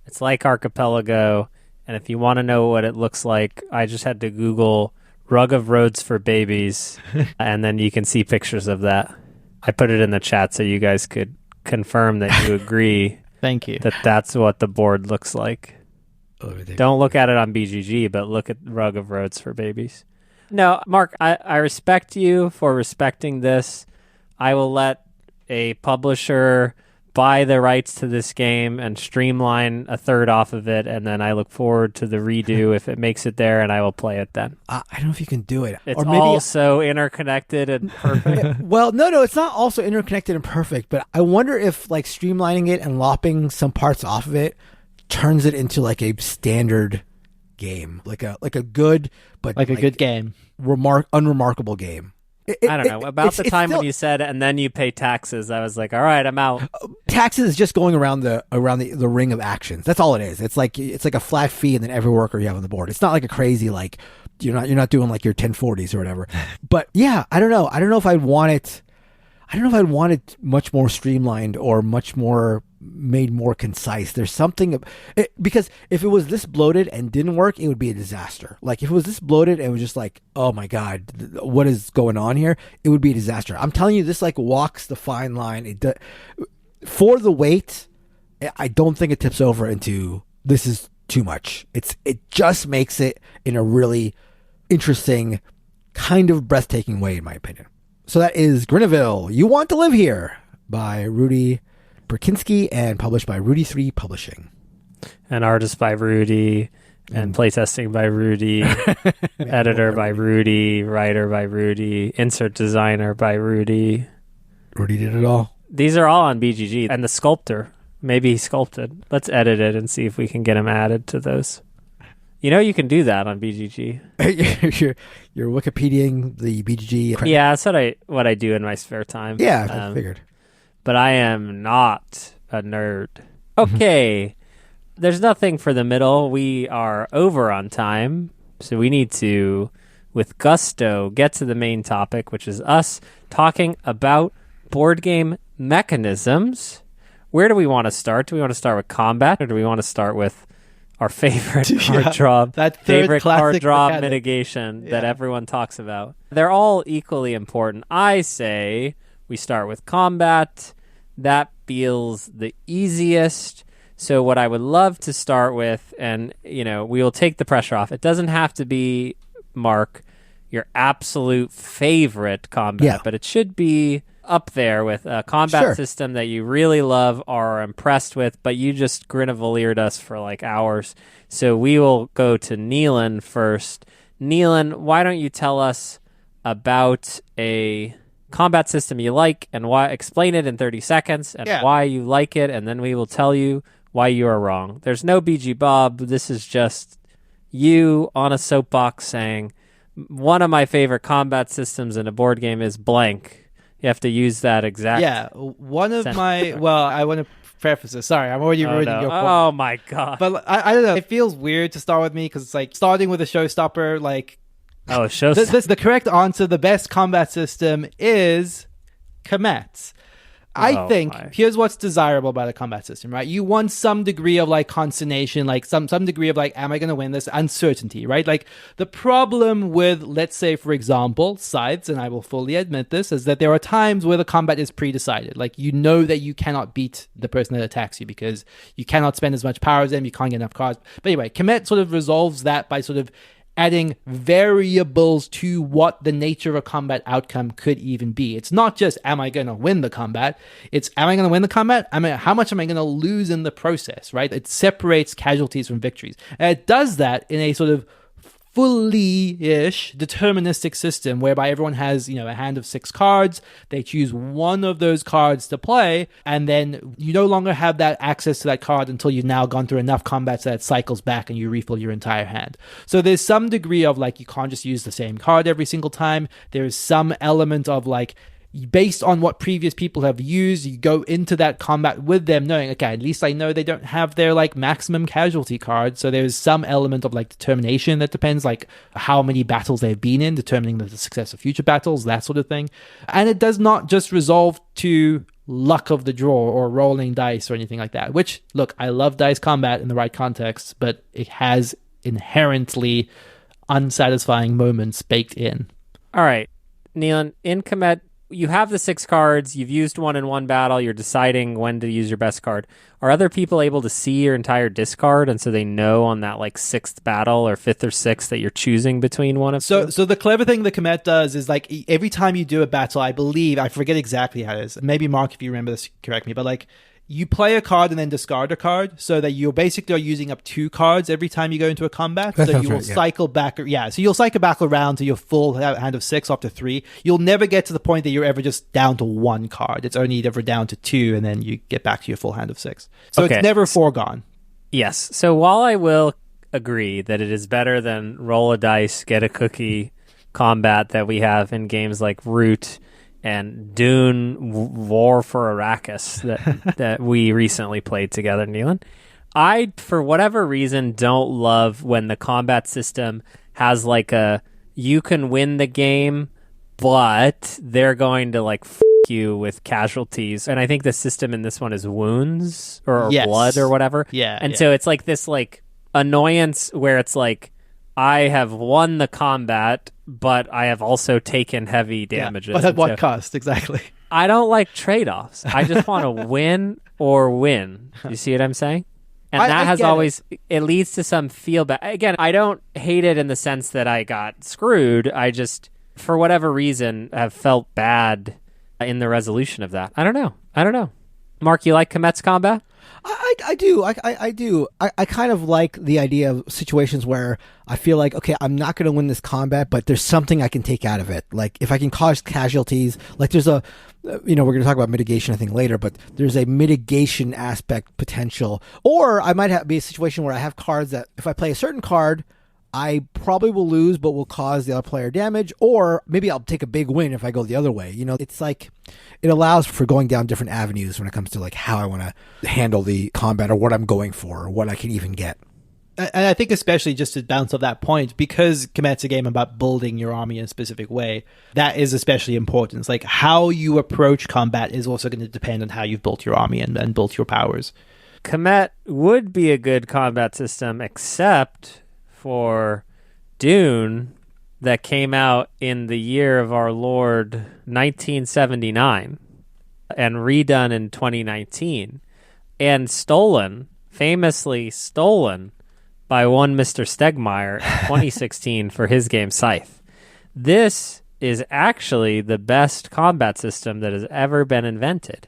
it's like Archipelago, and if you want to know what it looks like, I just had to Google Rug of Roads for Babies, and then you can see pictures of that. I put it in the chat so you guys could confirm that you agree. Thank you. That's what the board looks like. Don't look at it on BGG, but look at Rug of Roads for Babies. No, Mark, I respect you for respecting this. I will let a publisher buy the rights to this game and streamline a third off of it, and then I look forward to the redo if it makes it there, and I will play it then. I don't know if you can do it. It's all so interconnected and perfect. Well, no, it's not also interconnected and perfect, but I wonder if like streamlining it and lopping some parts off of it turns it into like a standard game, like a good but like a good game, unremarkable game. I don't know. About the time when you said, and then you pay taxes, I was like, all right, I'm out. Taxes is just going around the ring of actions. That's all it is. It's like a flat fee and then every worker you have on the board. It's not like a crazy, like, you're not doing like your 1040s or whatever. But yeah, I don't know. I don't know if I'd want it much more streamlined or much more made more concise. There's something because if it was this bloated and didn't work, it would be a disaster. Like if it was this bloated and it was just like, oh my god, what is going on here, it would be a disaster. I'm telling you, this like walks the fine line. For the weight, I don't think it tips over into this is too much. It just makes it in a really interesting, kind of breathtaking way, in my opinion. So that is Grinivil, You Want to Live Here by Rudy Perkinski and published by Rudy 3 Publishing. And artist by Rudy, and playtesting by Rudy, editor by Rudy, writer by Rudy, insert designer by Rudy. Rudy did it all. These are all on BGG. And the sculptor, maybe he sculpted. Let's edit it and see if we can get him added to those. You can do that on BGG. you're Wikipediaing the BGG. Yeah, that's what I do in my spare time. Yeah, I figured. But I am not a nerd. Okay, there's nothing for the middle. We are over on time, so we need to, with gusto, get to the main topic, which is us talking about board game mechanisms. Where do we want to start? Do we want to start with combat, or do we want to start with our favorite card draw, favorite card draw mechanic. Mitigation that everyone talks about? They're all equally important. I say we start with combat. That feels the easiest. So what I would love to start with, and we will take the pressure off. It doesn't have to be, Mark, your absolute favorite combat, but it should be up there with a combat system that you really love or are impressed with, but you just Grinivillered us for like hours. So we will go to Neelan first. Neelan, why don't you tell us about a combat system you like and why? Explain it in 30 seconds and why you like it, and then we will tell you why you are wrong. There's no BG Bob. This is just you on a soapbox saying, one of my favorite combat systems in a board game is blank. You have to use that exact. Yeah, one of my. Well, I want to preface this. Sorry, I'm already ruining your point. Oh my god! But I don't know. It feels weird to start with me because it's like starting with a showstopper. Like, showstopper. The correct answer, the best combat system is Kemet. I think here's what's desirable about a combat system, right? You want some degree of like consternation, like some degree of like, am I going to win this? Uncertainty, right? Like the problem with, let's say, for example, scythes, and I will fully admit this, is that there are times where the combat is pre-decided. Like you know that you cannot beat the person that attacks you because you cannot spend as much power as them, you can't get enough cards. But anyway, Kemet sort of resolves that by sort of adding variables to what the nature of a combat outcome could even be. It's not just, am I going to win the combat? It's, am I going to win the combat? How much am I going to lose in the process, right? It separates casualties from victories. And it does that in a sort of fully-ish deterministic system whereby everyone has, a hand of 6 cards. They choose one of those cards to play, and then you no longer have that access to that card until you've now gone through enough combats that it cycles back and you refill your entire hand. So there's some degree of like, you can't just use the same card every single time. There's some element of like, based on what previous people have used, you go into that combat with them knowing, okay, at least I know they don't have their like maximum casualty card. So there's some element of like determination that depends, like how many battles they've been in, determining the success of future battles, that sort of thing. And it does not just resolve to luck of the draw or rolling dice or anything like that, which, look, I love dice combat in the right context, but it has inherently unsatisfying moments baked in. All right, Neelan, in Kemet, you have the 6 cards, you've used one in one battle, you're deciding when to use your best card. Are other people able to see your entire discard, and so they know on that like 6th battle or 5th or 6th that you're choosing between one of two? So the clever thing that Kemet does is like every time you do a battle, I believe, I forget exactly how it is. Maybe Mark, if you remember this, correct me, but like you play a card and then discard a card so that you're basically using up 2 cards every time you go into a combat. So you will cycle back. Yeah. So you'll cycle back around to your full hand of 6 after 3. You'll never get to the point that you're ever just down to 1 card. It's only ever down to 2 and then you get back to your full hand of 6. So it's never foregone. Yes. So while I will agree that it is better than roll a dice, get a cookie combat that we have in games like Root and Dune War for Arrakis that we recently played together, Neelan. I, for whatever reason, don't love when the combat system has like a, you can win the game, but they're going to like you with casualties. And I think the system in this one is wounds or blood or whatever. Yeah. And so it's like this like annoyance where it's like, I have won the combat, but I have also taken heavy damages. But at what cost, exactly? I don't like trade-offs. I just want to win or win. You see what I'm saying? And that has always, it leads to some feel bad. Again, I don't hate it in the sense that I got screwed. I just, for whatever reason, have felt bad in the resolution of that. I don't know. Mark, you like Kemet's combat? I do. I do. I kind of like the idea of situations where I feel like, okay, I'm not going to win this combat, but there's something I can take out of it. Like if I can cause casualties, like there's a, we're going to talk about mitigation, I think, later, but there's a mitigation aspect potential. Or I might be a situation where I have cards that if I play a certain card, I probably will lose, but will cause the other player damage, or maybe I'll take a big win if I go the other way. It's like it allows for going down different avenues when it comes to like how I want to handle the combat or what I'm going for or what I can even get. And I think especially just to bounce off that point, because Kemet's a game about building your army in a specific way, that is especially important. It's like how you approach combat is also going to depend on how you've built your army and built your powers. Kemet would be a good combat system, except for Dune that came out in the year of our Lord 1979 and redone in 2019 and famously stolen by one Mr. Stegmaier in 2016 for his game Scythe. This is actually the best combat system that has ever been invented,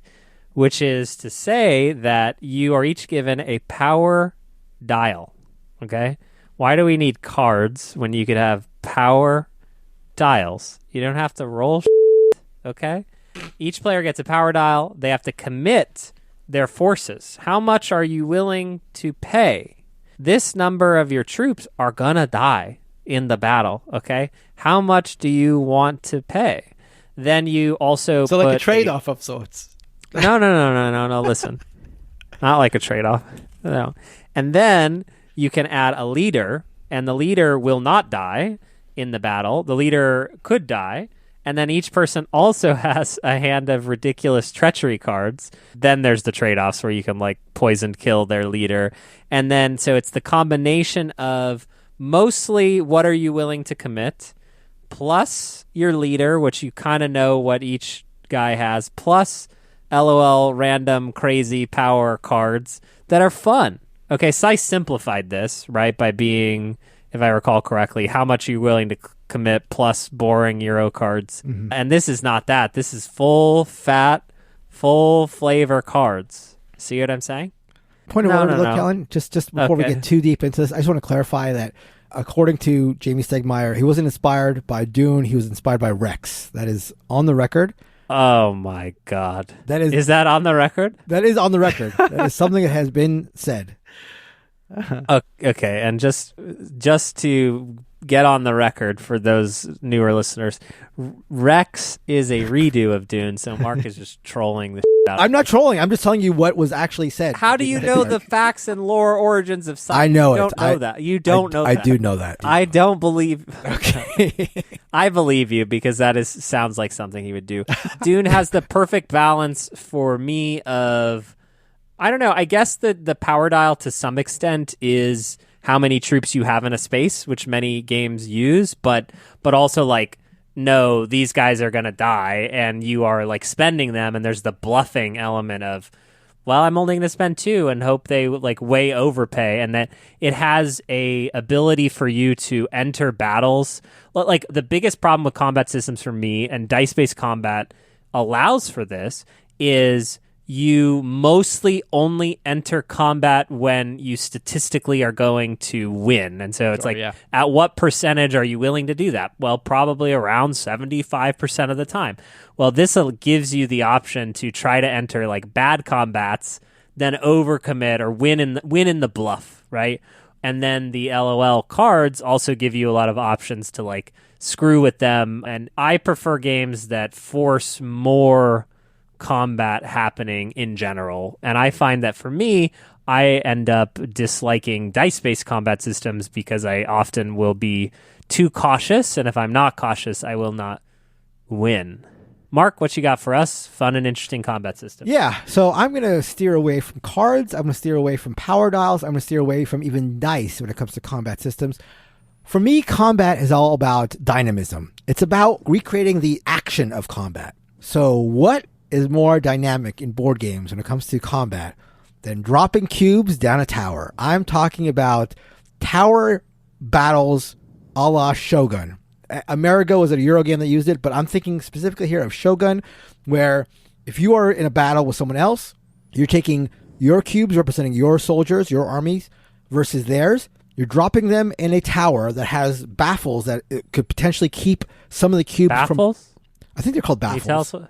which is to say that you are each given a power dial, okay? Why do we need cards when you could have power dials? You don't have to roll okay? Each player gets a power dial. They have to commit their forces. How much are you willing to pay? This number of your troops are gonna die in the battle, okay? How much do you want to pay? Then you also So like a trade-off of sorts. No, listen. Not like a trade-off. No. And then you can add a leader, and the leader will not die in the battle. The leader could die, and then each person also has a hand of ridiculous treachery cards. Then there's the trade-offs where you can like poison kill their leader. And then so it's the combination of mostly what are you willing to commit, plus your leader, which you kind of know what each guy has, plus LOL random crazy power cards that are fun. Okay, so I simplified this, right, by being, if I recall correctly, how much are you willing to commit plus boring Euro cards. Mm-hmm. And this is not that. This is full fat, full flavor cards. See what I'm saying? Point of order, Kellen, just before we get too deep into this, I just want to clarify that according to Jamie Stegmaier, he wasn't inspired by Dune, he was inspired by Rex. That is on the record. Oh my God. Is that on the record? That is on the record. That is something that has been said. Okay, and just to get on the record for those newer listeners, Rex is a redo of Dune, so Mark is just trolling the shit out. I'm not trolling. I'm just telling you what was actually said. How do you know the facts and lore origins of science? I know you don't know that. You don't know that. I do know that. I don't believe... Okay. I believe you because sounds like something he would do. Dune has the perfect balance for me of... I don't know. I guess the power dial to some extent is how many troops you have in a space, which many games use, but also like, no, these guys are going to die and you are like spending them. And there's the bluffing element of, well, I'm only going to spend 2 and hope they like way overpay. And that it has a ability for you to enter battles. Like the biggest problem with combat systems for me, and dice-based combat allows for this, is you mostly only enter combat when you statistically are going to win. And so it's at what percentage are you willing to do that? Well, probably around 75% of the time. Well, this gives you the option to try to enter like bad combats, then overcommit or win in the bluff, right? And then the LOL cards also give you a lot of options to like screw with them. And I prefer games that force more combat happening in general, and I find that for me I end up disliking dice-based combat systems because I often will be too cautious, and if I'm not cautious I will not win. Mark, what you got for us? Fun and interesting combat system. Yeah, so I'm going to steer away from cards, I'm going to steer away from power dials, I'm going to steer away from even dice when it comes to combat systems. For me, combat is all about dynamism. It's about recreating the action of combat. So what is more dynamic in board games when it comes to combat than dropping cubes down a tower? I'm talking about tower battles a la Shogun. Amerigo was a Euro game that used it, but I'm thinking specifically here of Shogun, where if you are in a battle with someone else, you're taking your cubes representing your soldiers, your armies, versus theirs. You're dropping them in a tower that has baffles that it could potentially keep some of the cubes baffles? I think they're called baffles. Can you tell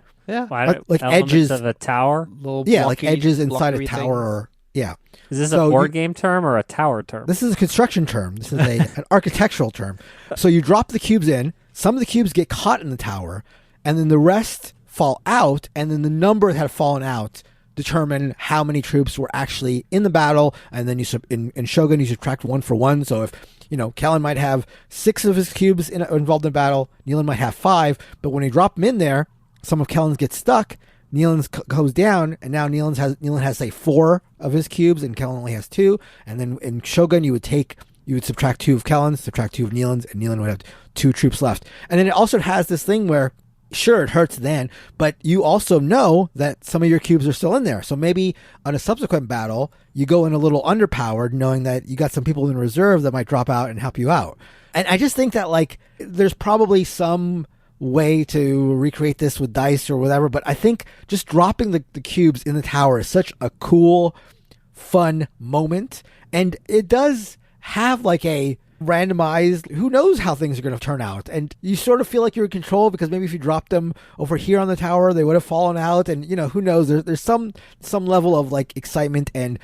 us like edges of a tower. Like edges inside a tower. Or, yeah. Is this a board game term or a tower term? This is a construction term. This is an architectural term. So you drop the cubes in. Some of the cubes get caught in the tower, and then the rest fall out. And then the number that have fallen out determine how many troops were actually in the battle. And then in Shogun, you subtract 1 for 1. So if Kellen might have 6 of his cubes involved in battle, Nealon might have 5. But when you drop them in there, some of Kellen's get stuck. Nealon's goes down, and now Nealon has say 4 of his cubes, and Kellen only has 2. And then in Shogun, you would subtract 2 of Kellen's, subtract 2 of Nealon's, and Nealon would have 2 troops left. And then it also has this thing where, sure, it hurts then, but you also know that some of your cubes are still in there. So maybe on a subsequent battle, you go in a little underpowered, knowing that you got some people in reserve that might drop out and help you out. And I just think that there's probably some way to recreate this with dice or whatever, but I think just dropping the cubes in the tower is such a cool, fun moment, and it does have a randomized, who knows how things are going to turn out, and you sort of feel like you're in control, because maybe if you dropped them over here on the tower, they would have fallen out, and who knows, there's some level of excitement and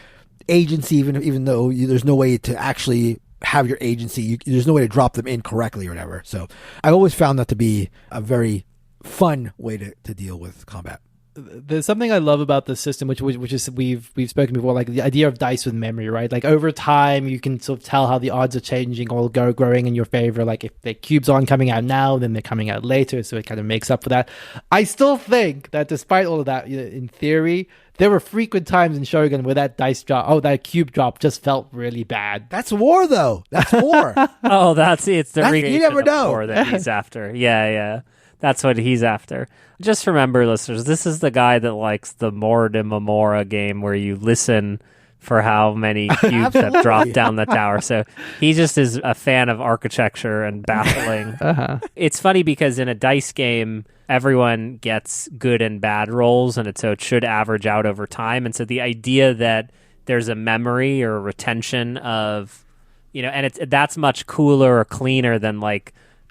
agency, even though there's no way to actually have your agency. There's no way to drop them in correctly or whatever. So I always found that to be a very fun way to deal with combat. There's something I love about the system, which is we've spoken before, the idea of dice with memory, right? Over time, you can sort of tell how the odds are changing or growing in your favor. If the cubes aren't coming out now, then they're coming out later, so it kind of makes up for that. I still think that despite all of that, in theory, there were frequent times in Shogun where that that cube drop just felt really bad. That's war, though. That's war. It's the you never know. War that he's after. Yeah. That's what he's after. Just remember, listeners, this is the guy that likes the Mora de Memora game where you listen for how many cubes have dropped down the tower. So he just is a fan of architecture and baffling. It's funny because in a dice game, everyone gets good and bad rolls, and so it should average out over time. And so the idea that there's a memory or a retention of, and that's much cooler or cleaner than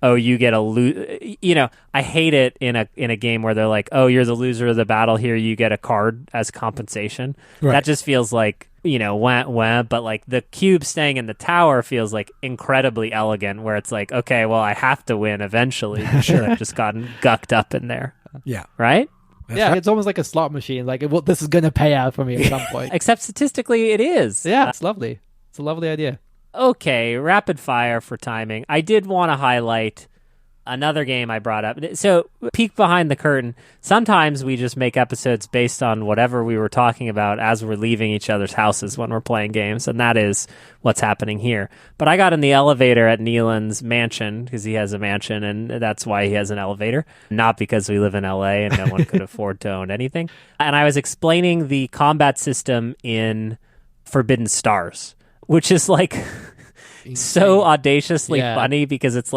you get a I hate it in a game where they're like, oh, you're the loser of the battle, here you get a card as compensation. Right. That just feels like, wah, but the cube staying in the tower feels incredibly elegant, where it's okay, well, I have to win eventually. Sure. I've just gotten gucked up in there. Yeah. Right? Yeah, it's almost like a slot machine. This is going to pay out for me at some point. Except statistically, it is. Yeah, it's lovely. It's a lovely idea. Okay, rapid fire for timing. I did want to highlight another game I brought up. So, peek behind the curtain. Sometimes we just make episodes based on whatever we were talking about as we're leaving each other's houses when we're playing games, and that is what's happening here. But I got in the elevator at Nealon's mansion, because he has a mansion, and that's why he has an elevator, not because we live in LA and no one could afford to own anything. And I was explaining the combat system in Forbidden Stars, which is so audaciously funny, because it's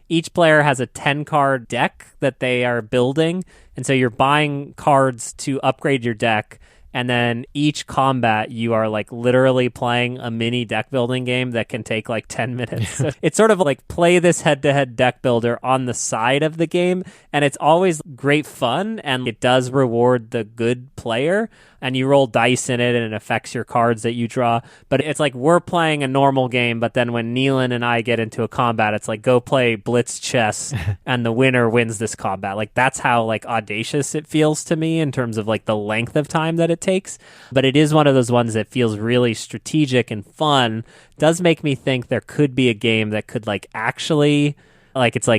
each player has a 10-card deck that they are building, and so you're buying cards to upgrade your deck, and then each combat you are literally playing a mini deck building game that can take 10 minutes. So it's sort of play this head-to-head deck builder on the side of the game, and it's always great fun, and it does reward the good player, and you roll dice in it, and it affects your cards that you draw. But it's we're playing a normal game, but then when Nealon and I get into a combat, it's go play blitz chess, and the winner wins this combat. That's how audacious it feels to me in terms of the length of time that it takes. But it is one of those ones that feels really strategic and fun. Does make me think there could be a game that could actually it's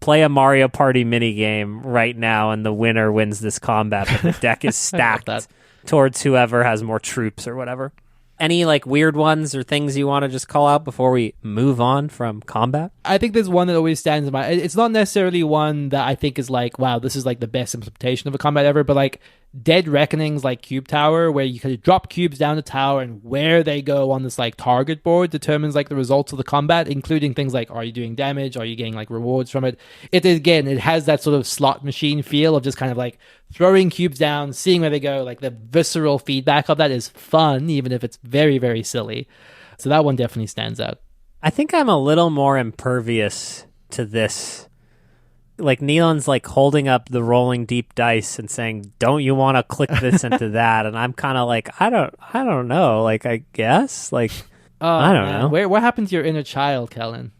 play a Mario Party mini game right now, and the winner wins this combat, but the deck is stacked towards whoever has more troops or whatever. Any weird ones or things you want to just call out before we move on from combat? I think there's one that always stands in mind. It's not necessarily one that I think is wow, this is the best implementation of a combat ever, but dead reckonings like Cube Tower, where you could drop cubes down the tower, and where they go on this like target board determines like the results of the combat, including things like, are you doing damage, are you getting like rewards from it. It has that sort of slot machine feel of just kind of like throwing cubes down, seeing where they go. Like the visceral feedback of that is fun, even if it's very, very silly. So that one definitely stands out. I think I'm a little more impervious to this. Like Nealon's like holding up the rolling deep dice and saying, "Don't you want to click this into that?" And I'm kind of like, I don't know. Like, I guess, like, I don't know. What happened to your inner child, Kellen?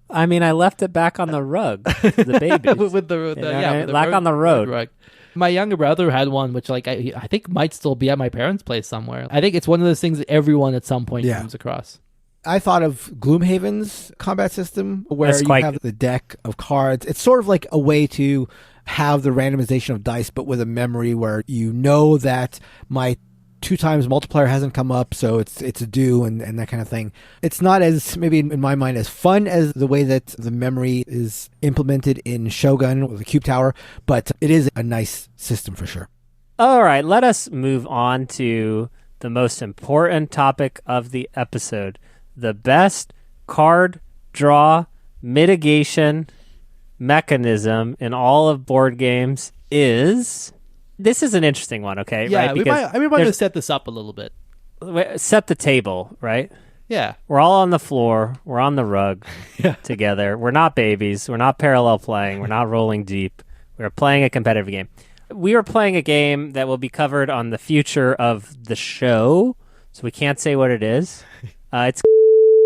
I mean, I left it back on the rug, the babies, with the back on the road. Rug. My younger brother had one, which like I think might still be at my parents' place somewhere. I think it's one of those things that everyone at some point comes across. I thought of Gloomhaven's combat system where you have the deck of cards. It's sort of like a way to have the randomization of dice, but with a memory where you know that my 2 times multiplier hasn't come up, so it's a do and that kind of thing. It's not as, maybe in my mind, as fun as the way that the memory is implemented in Shogun with the Cube Tower, but it is a nice system for sure. All right, let us move on to the most important topic of the episode. The best card draw mitigation mechanism in all of board games is... This is an interesting one, okay? Yeah, right? we might have to set this up a little bit. Set the table, right? Yeah. We're all on the floor. We're on the rug together. We're not babies. We're not parallel playing. We're not rolling deep. We're playing a competitive game. We are playing a game that will be covered on the future of the show, so we can't say what it is. It's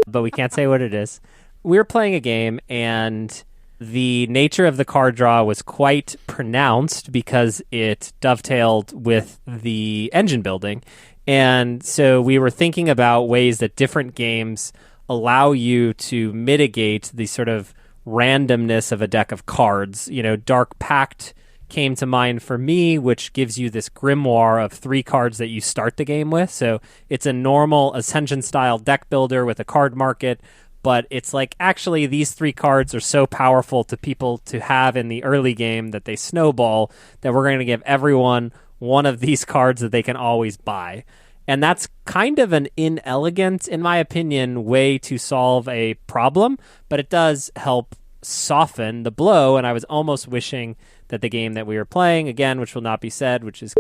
but we can't say what it is. We're playing a game, and the nature of the card draw was quite pronounced because it dovetailed with the engine building. And so we were thinking about ways that different games allow you to mitigate the sort of randomness of a deck of cards. You know, Dark Pact came to mind for me, which gives you this grimoire of 3 cards that you start the game with. So it's a normal Ascension-style deck builder with a card market, but it's like, actually, these 3 cards are so powerful to people to have in the early game that they snowball, that we're going to give everyone one of these cards that they can always buy. And that's kind of an inelegant, in my opinion, way to solve a problem, but it does help soften the blow, and I was almost wishing that the game that we were playing, again, which will not be said, which is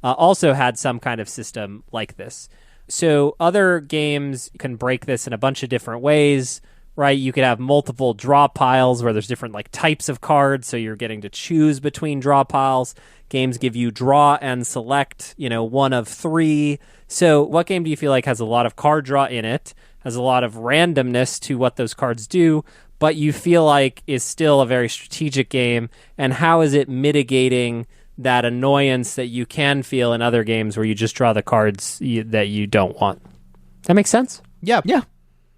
also had some kind of system like this. So other games can break this in a bunch of different ways, right? You could have multiple draw piles where there's different like types of cards, so you're getting to choose between draw piles. Games give you draw and select, one of 3. So what game do you feel like has a lot of card draw in it, has a lot of randomness to what those cards do, but you feel like is still a very strategic game, and how is it mitigating that annoyance that you can feel in other games where you just draw the cards that you don't want? That makes sense? Yeah.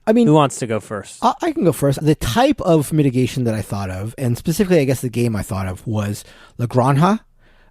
I mean, who wants to go first? I can go first. The type of mitigation that I thought of, and specifically, I guess the game I thought of, was La Granja,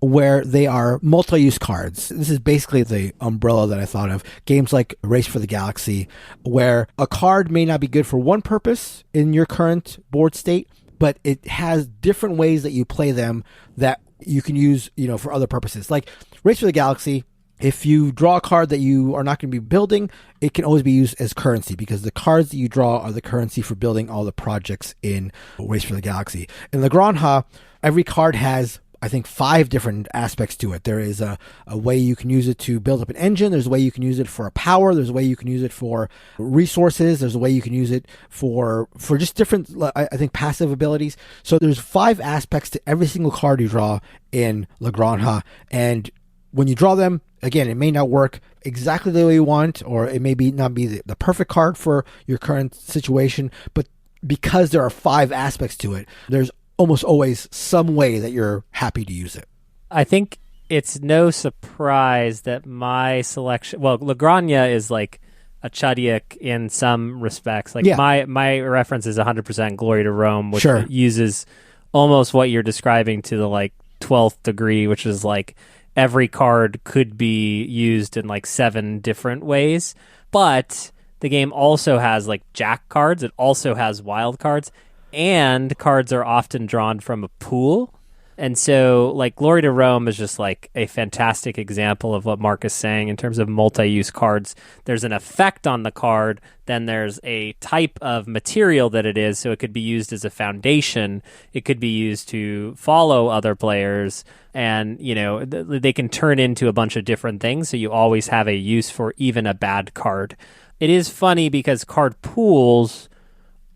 where they are multi-use cards. This is basically the umbrella that I thought of. Games like Race for the Galaxy, where a card may not be good for one purpose in your current board state, but it has different ways that you play them that you can use, for other purposes. Like Race for the Galaxy, if you draw a card that you are not going to be building, it can always be used as currency because the cards that you draw are the currency for building all the projects in Race for the Galaxy. In La Granja, every card has, I think, 5 different aspects to it. There is a way you can use it to build up an engine. There's a way you can use it for a power. There's a way you can use it for resources. There's a way you can use it for just different, I think, passive abilities. So there's 5 aspects to every single card you draw in La Granja. And when you draw them, again, it may not work exactly the way you want, or it may not be the perfect card for your current situation. But because there are 5 aspects to it, there's almost always some way that you're happy to use it. I think it's no surprise that my selection... Well, La Granja is like a Chadiak in some respects. Like my reference is 100% Glory to Rome, which uses almost what you're describing to the like 12th degree, which is like every card could be used in like 7 different ways. But the game also has like jack cards. It also has wild cards. And cards are often drawn from a pool. And so, like, Glory to Rome is just, like, a fantastic example of what Mark is saying in terms of multi-use cards. There's an effect on the card, then there's a type of material that it is, so it could be used as a foundation, it could be used to follow other players, and, you know, they can turn into a bunch of different things, so you always have a use for even a bad card. It is funny because card pools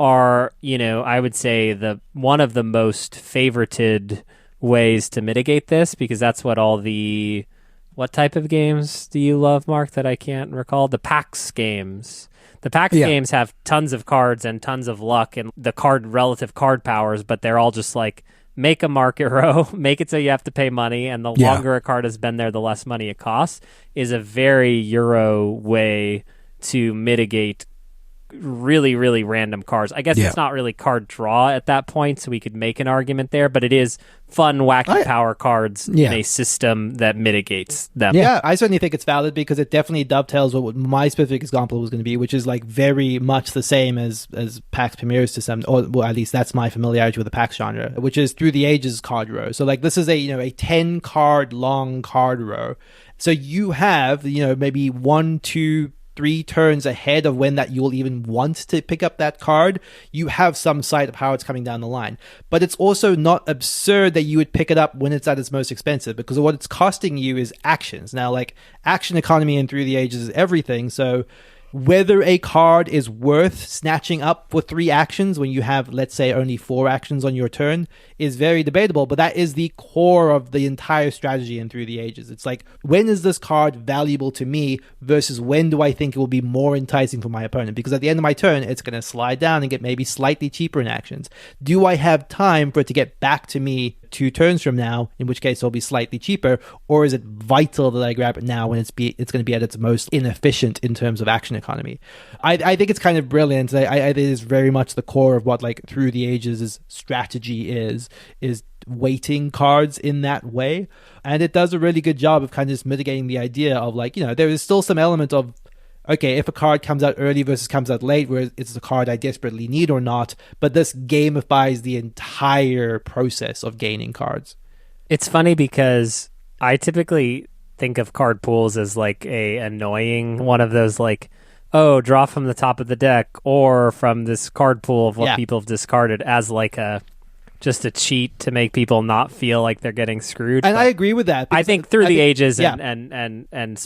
are, you know, I would say one of the most favorited ways to mitigate this, because that's what what type of games do you love, Mark, that I can't recall? The Pact games. The Pact games have tons of cards and tons of luck and the relative card powers, but they're all just like, make a market row, make it so you have to pay money, and the longer a card has been there, the less money it costs, is a very Euro way to mitigate really, really random cards. I guess it's not really card draw at that point, so we could make an argument there, but it is fun, wacky power cards in a system that mitigates them. Yeah, I certainly think it's valid because it definitely dovetails with what my specific example was going to be, which is like very much the same as Pax Premiers to some, or well, at least that's my familiarity with the Pax genre, which is Through the Ages card row. So like this is a 10 card long card row. So you have, maybe 1, 2, 3 turns ahead of when that you'll even want to pick up that card, you have some sight of how it's coming down the line. But it's also not absurd that you would pick it up when it's at its most expensive, because what it's costing you is actions. Now, like, action economy in Through the Ages is everything, so whether a card is worth snatching up for 3 actions when you have, let's say, only 4 actions on your turn is very debatable, but that is the core of the entire strategy in Through the Ages. It's like, when is this card valuable to me versus when do I think it will be more enticing for my opponent? Because at the end of my turn, it's going to slide down and get maybe slightly cheaper in actions. Do I have time for it to get back to me 2 turns from now, in which case it'll be slightly cheaper, or is it vital that I grab it now when it's going to be at its most inefficient in terms of action economy? I think it's kind of brilliant. I think it is very much the core of what like Through the Ages' strategy is weighting cards in that way, and it does a really good job of kind of just mitigating the idea of like, there is still some element of, okay, if a card comes out early versus comes out late, where it's a card I desperately need or not, but this gamifies the entire process of gaining cards. It's funny because I typically think of card pools as like a annoying one of those like, oh, draw from the top of the deck or from this card pool of what people have discarded, as like just a cheat to make people not feel like they're getting screwed. And I agree with that. I think Through the Ages and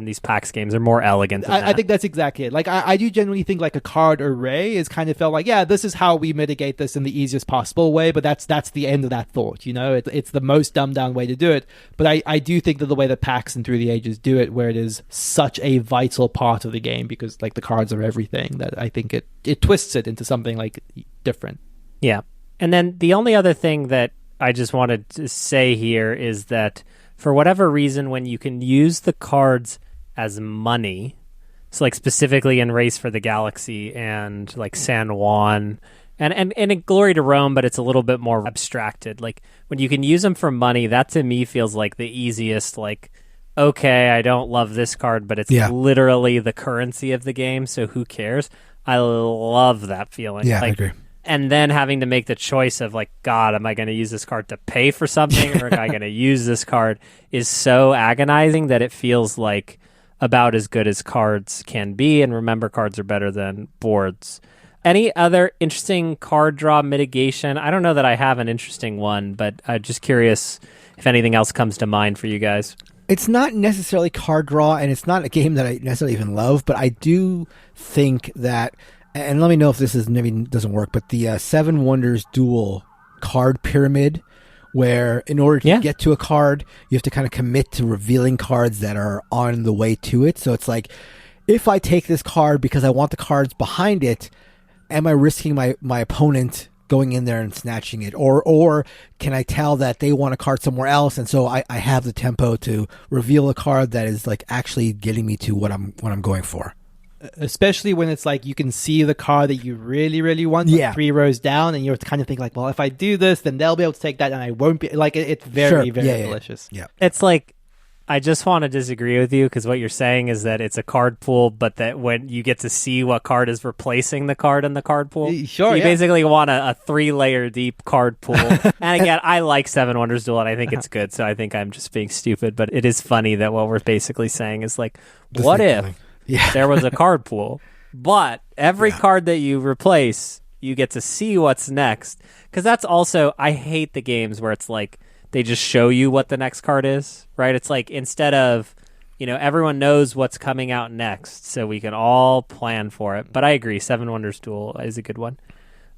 these Pax games are more elegant than that. I think that's exactly it. Like, I do genuinely think like a card array is kind of felt like, this is how we mitigate this in the easiest possible way, but that's the end of that thought, It's the most dumbed down way to do it. But I do think that the way that Pax and Through the Ages do it, where it is such a vital part of the game, because like the cards are everything, that I think it twists it into something like different. Yeah. And then the only other thing that I just wanted to say here is that for whatever reason, when you can use the cards as money, so like specifically in Race for the Galaxy and like San Juan and in Glory to Rome, but it's a little bit more abstracted. Like when you can use them for money, that to me feels like the easiest, like, okay, I don't love this card, but it's literally the currency of the game, so who cares? I love that feeling. Yeah, like, I agree. And then having to make the choice of like, God, am I going to use this card to pay for something or am I going to use this card is so agonizing that it feels like about as good as cards can be. And remember, cards are better than boards. Any other interesting card draw mitigation? I don't know that I have an interesting one, but I'm just curious if anything else comes to mind for you guys. It's not necessarily card draw, and it's not a game that I necessarily even love, but I do think that, and let me know if this maybe doesn't work, but the Seven Wonders Duel card pyramid, where in order to get to a card, you have to kind of commit to revealing cards that are on the way to it. So it's like, if I take this card because I want the cards behind it, am I risking my opponent going in there and snatching it? Or can I tell that they want a card somewhere else, and so I have the tempo to reveal a card that is like actually getting me to what I'm going for? Especially when it's like you can see the card that you really, really want, like 3 rows down, and you're kind of think like, well, if I do this, then they'll be able to take that, and I won't be. Like, it's very, very delicious. Yeah. It's like, I just want to disagree with you because what you're saying is that it's a card pool, but that when you get to see what card is replacing the card in the card pool. Sure, so you basically want a 3-layer deep card pool. And again, I like Seven Wonders Duel and I think it's good, so I think I'm just being stupid, but it is funny that what we're basically saying is like, what if there was a card pool, but every card that you replace, you get to see what's next? Because that's also, I hate the games where it's like, they just show you what the next card is, right? It's like instead of, everyone knows what's coming out next, so we can all plan for it. But I agree, Seven Wonders Duel is a good one.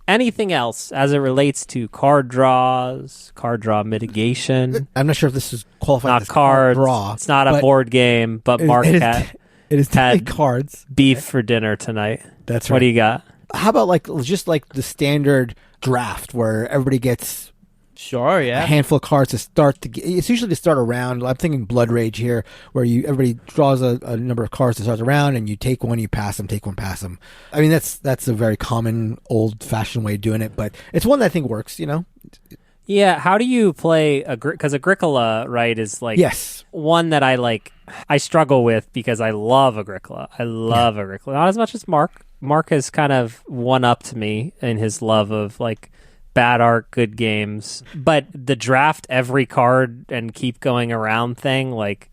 Anything else as it relates to card draws, card draw mitigation? I'm not sure if this is qualified not as cards. Card draw. It's not a board game, but Mark it is had cards. Beef for dinner tonight. That's right. What do you got? How about just like the standard draft where everybody gets a handful of cards to start it's usually to start a round. I'm thinking Blood Rage here, where everybody draws a number of cards to start the round, and you take one, you pass them, take one, pass them. I mean, that's a very common, old-fashioned way of doing it, but it's one that I think works. Yeah, how do you play because Agricola, right, is like one that I struggle with because I love Agricola. I love Agricola. Not as much as Mark. Mark has kind of one-upped me in his love of like bad art, good games. But the draft every card and keep going around thing, like,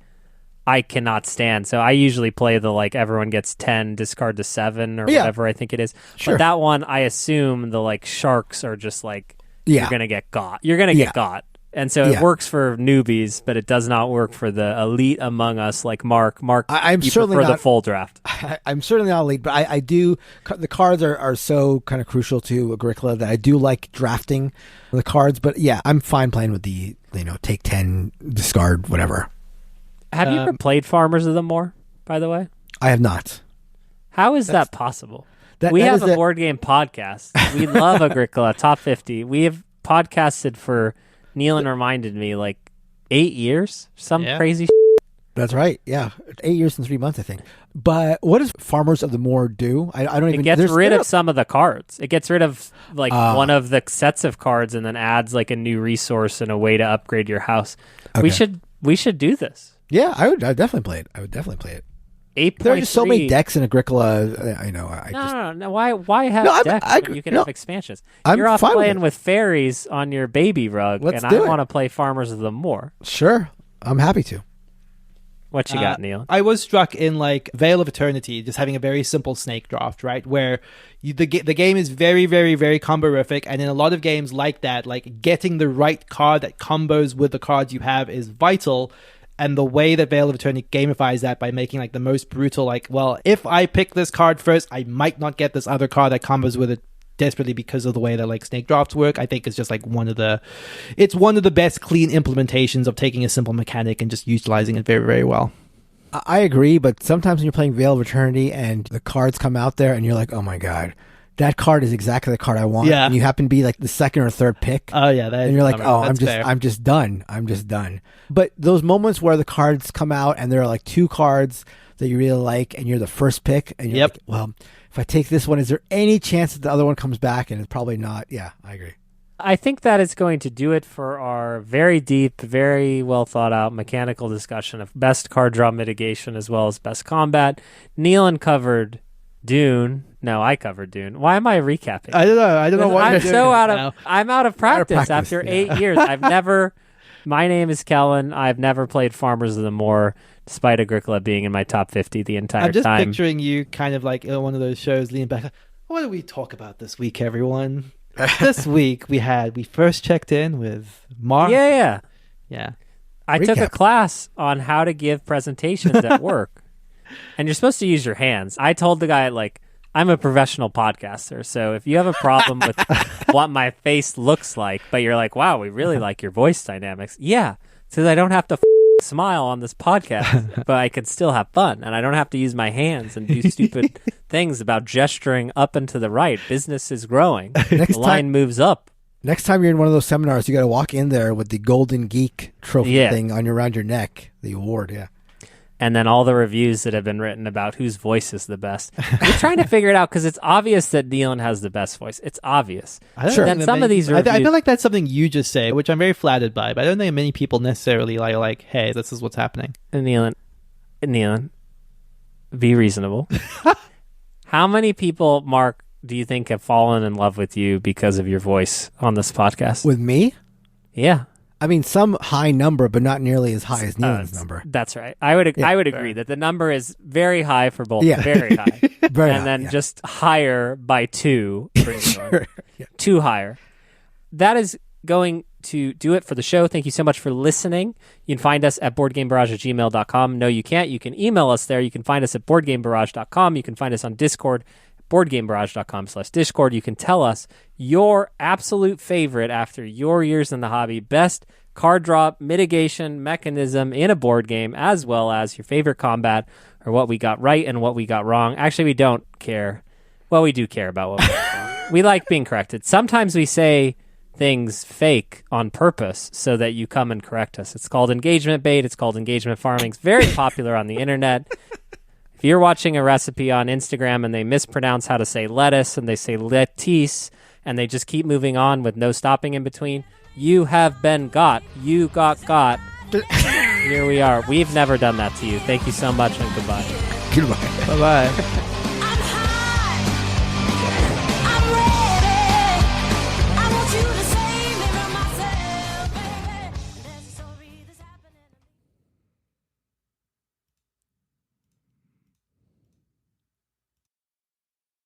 I cannot stand. So I usually play the like everyone gets 10, discard to 7 or whatever I think it is. Sure. But that one, I assume the like sharks are just like, you're going to get got. You're going to get got. And so it works for newbies, but it does not work for the elite among us like Mark. I'm certainly prefer not the full draft. I'm certainly not elite, but I do. The cards are so kind of crucial to Agricola that I do like drafting the cards. But yeah, I'm fine playing with the take 10, discard, whatever. Have you ever played Farmers of the Moor, by the way? I have not. How is that possible? We have a board game podcast. We love Agricola, top 50. We have podcasted for, Nealon reminded me, like 8 years? Crazy That's right. Yeah. 8 years and 3 months, I think. But what does Farmers of the Moor do? I don't even... It gets rid of some of the cards. It gets rid of like one of the sets of cards and then adds like a new resource and a way to upgrade your house. Okay. We should do this. Yeah, I'd definitely play it. I would definitely play it. 8.3. There are just so many decks in Agricola. I know. No. Why have decks when you can have expansions? You're off playing with fairies on your baby rug, and I want to play Farmers of the Moor. Sure. I'm happy to. What you got, Neil? I was struck in like Vale of Eternity, just having a very simple snake draft, right? Where the game is very, very, very comborific, and in a lot of games like that, like getting the right card that combos with the cards you have is vital. And the way that Vale of Eternity gamifies that by making like the most brutal, like, well, if I pick this card first, I might not get this other card that combos with it desperately because of the way that like snake drafts work. I think it's just like one of the best clean implementations of taking a simple mechanic and just utilizing it very, very well. I agree, but sometimes when you're playing Vale of Eternity and the cards come out there and you're like, oh my God, that card is exactly the card I want. Yeah. And you happen to be like the second or third pick. Oh yeah. And you're like, I'm just done. I'm just done. But those moments where the cards come out and there are like 2 cards that you really like and you're the first pick and you're like, well, if I take this one, is there any chance that the other one comes back? And it's probably not. Yeah, I agree. I think that is going to do it for our very deep, very well thought out mechanical discussion of best card draw mitigation as well as best combat. Nealon covered Dune. No, I covered Dune. Why am I recapping? I don't know what I'm out of practice after 8 years. My name is Kellen. I've never played Farmers of the Moor, despite Agricola being in my top 50 the entire time. I'm just picturing you kind of like in one of those shows, leaning back. What did we talk about this week, everyone? This week we first checked in with Mark. Yeah. I took a class on how to give presentations at work. And you're supposed to use your hands. I told the guy, like, I'm a professional podcaster, so if you have a problem with what my face looks like, but you're like, wow, we really like your voice dynamics. Yeah, so I don't have to smile on this podcast, but I can still have fun, and I don't have to use my hands and do stupid things about gesturing up and to the right. Business is growing. The line moves up. Next time you're in one of those seminars, you got to walk in there with the Golden Geek trophy thing around your neck, the award, and then all the reviews that have been written about whose voice is the best. We're trying to figure it out because it's obvious that Nealon has the best voice. It's obvious. Sure. Then some of these reviews... I feel like that's something you just say, which I'm very flattered by, but I don't think many people necessarily like, hey, this is what's happening. Nealon, be reasonable. How many people, Mark, do you think have fallen in love with you because of your voice on this podcast? With me? Yeah. I mean, some high number, but not nearly as high as Nealon's number. That's right. I would agree that the number is very high for both. Yeah. Very high. And then just higher by 2 for Nealon. Yeah. 2 higher. That is going to do it for the show. Thank you so much for listening. You can find us at boardgamebarrage@gmail.com. No, you can't. You can email us there. You can find us at boardgamebarrage.com. You can find us on Discord, boardgamebarrage.com/Discord. You can tell us your absolute favorite after your years in the hobby, best card drop mitigation mechanism in a board game, as well as your favorite combat or what we got right and what we got wrong. Actually, we don't care. Well, we do care about what we got wrong. We like being corrected. Sometimes we say things fake on purpose so that you come and correct us. It's called engagement bait. It's called engagement farming. It's very popular on the internet. If you're watching a recipe on Instagram and they mispronounce how to say lettuce and they say lettuce and they just keep moving on with no stopping in between, you have been got. You got. Here we are. We've never done that to you. Thank you so much and goodbye. Goodbye. Bye-bye.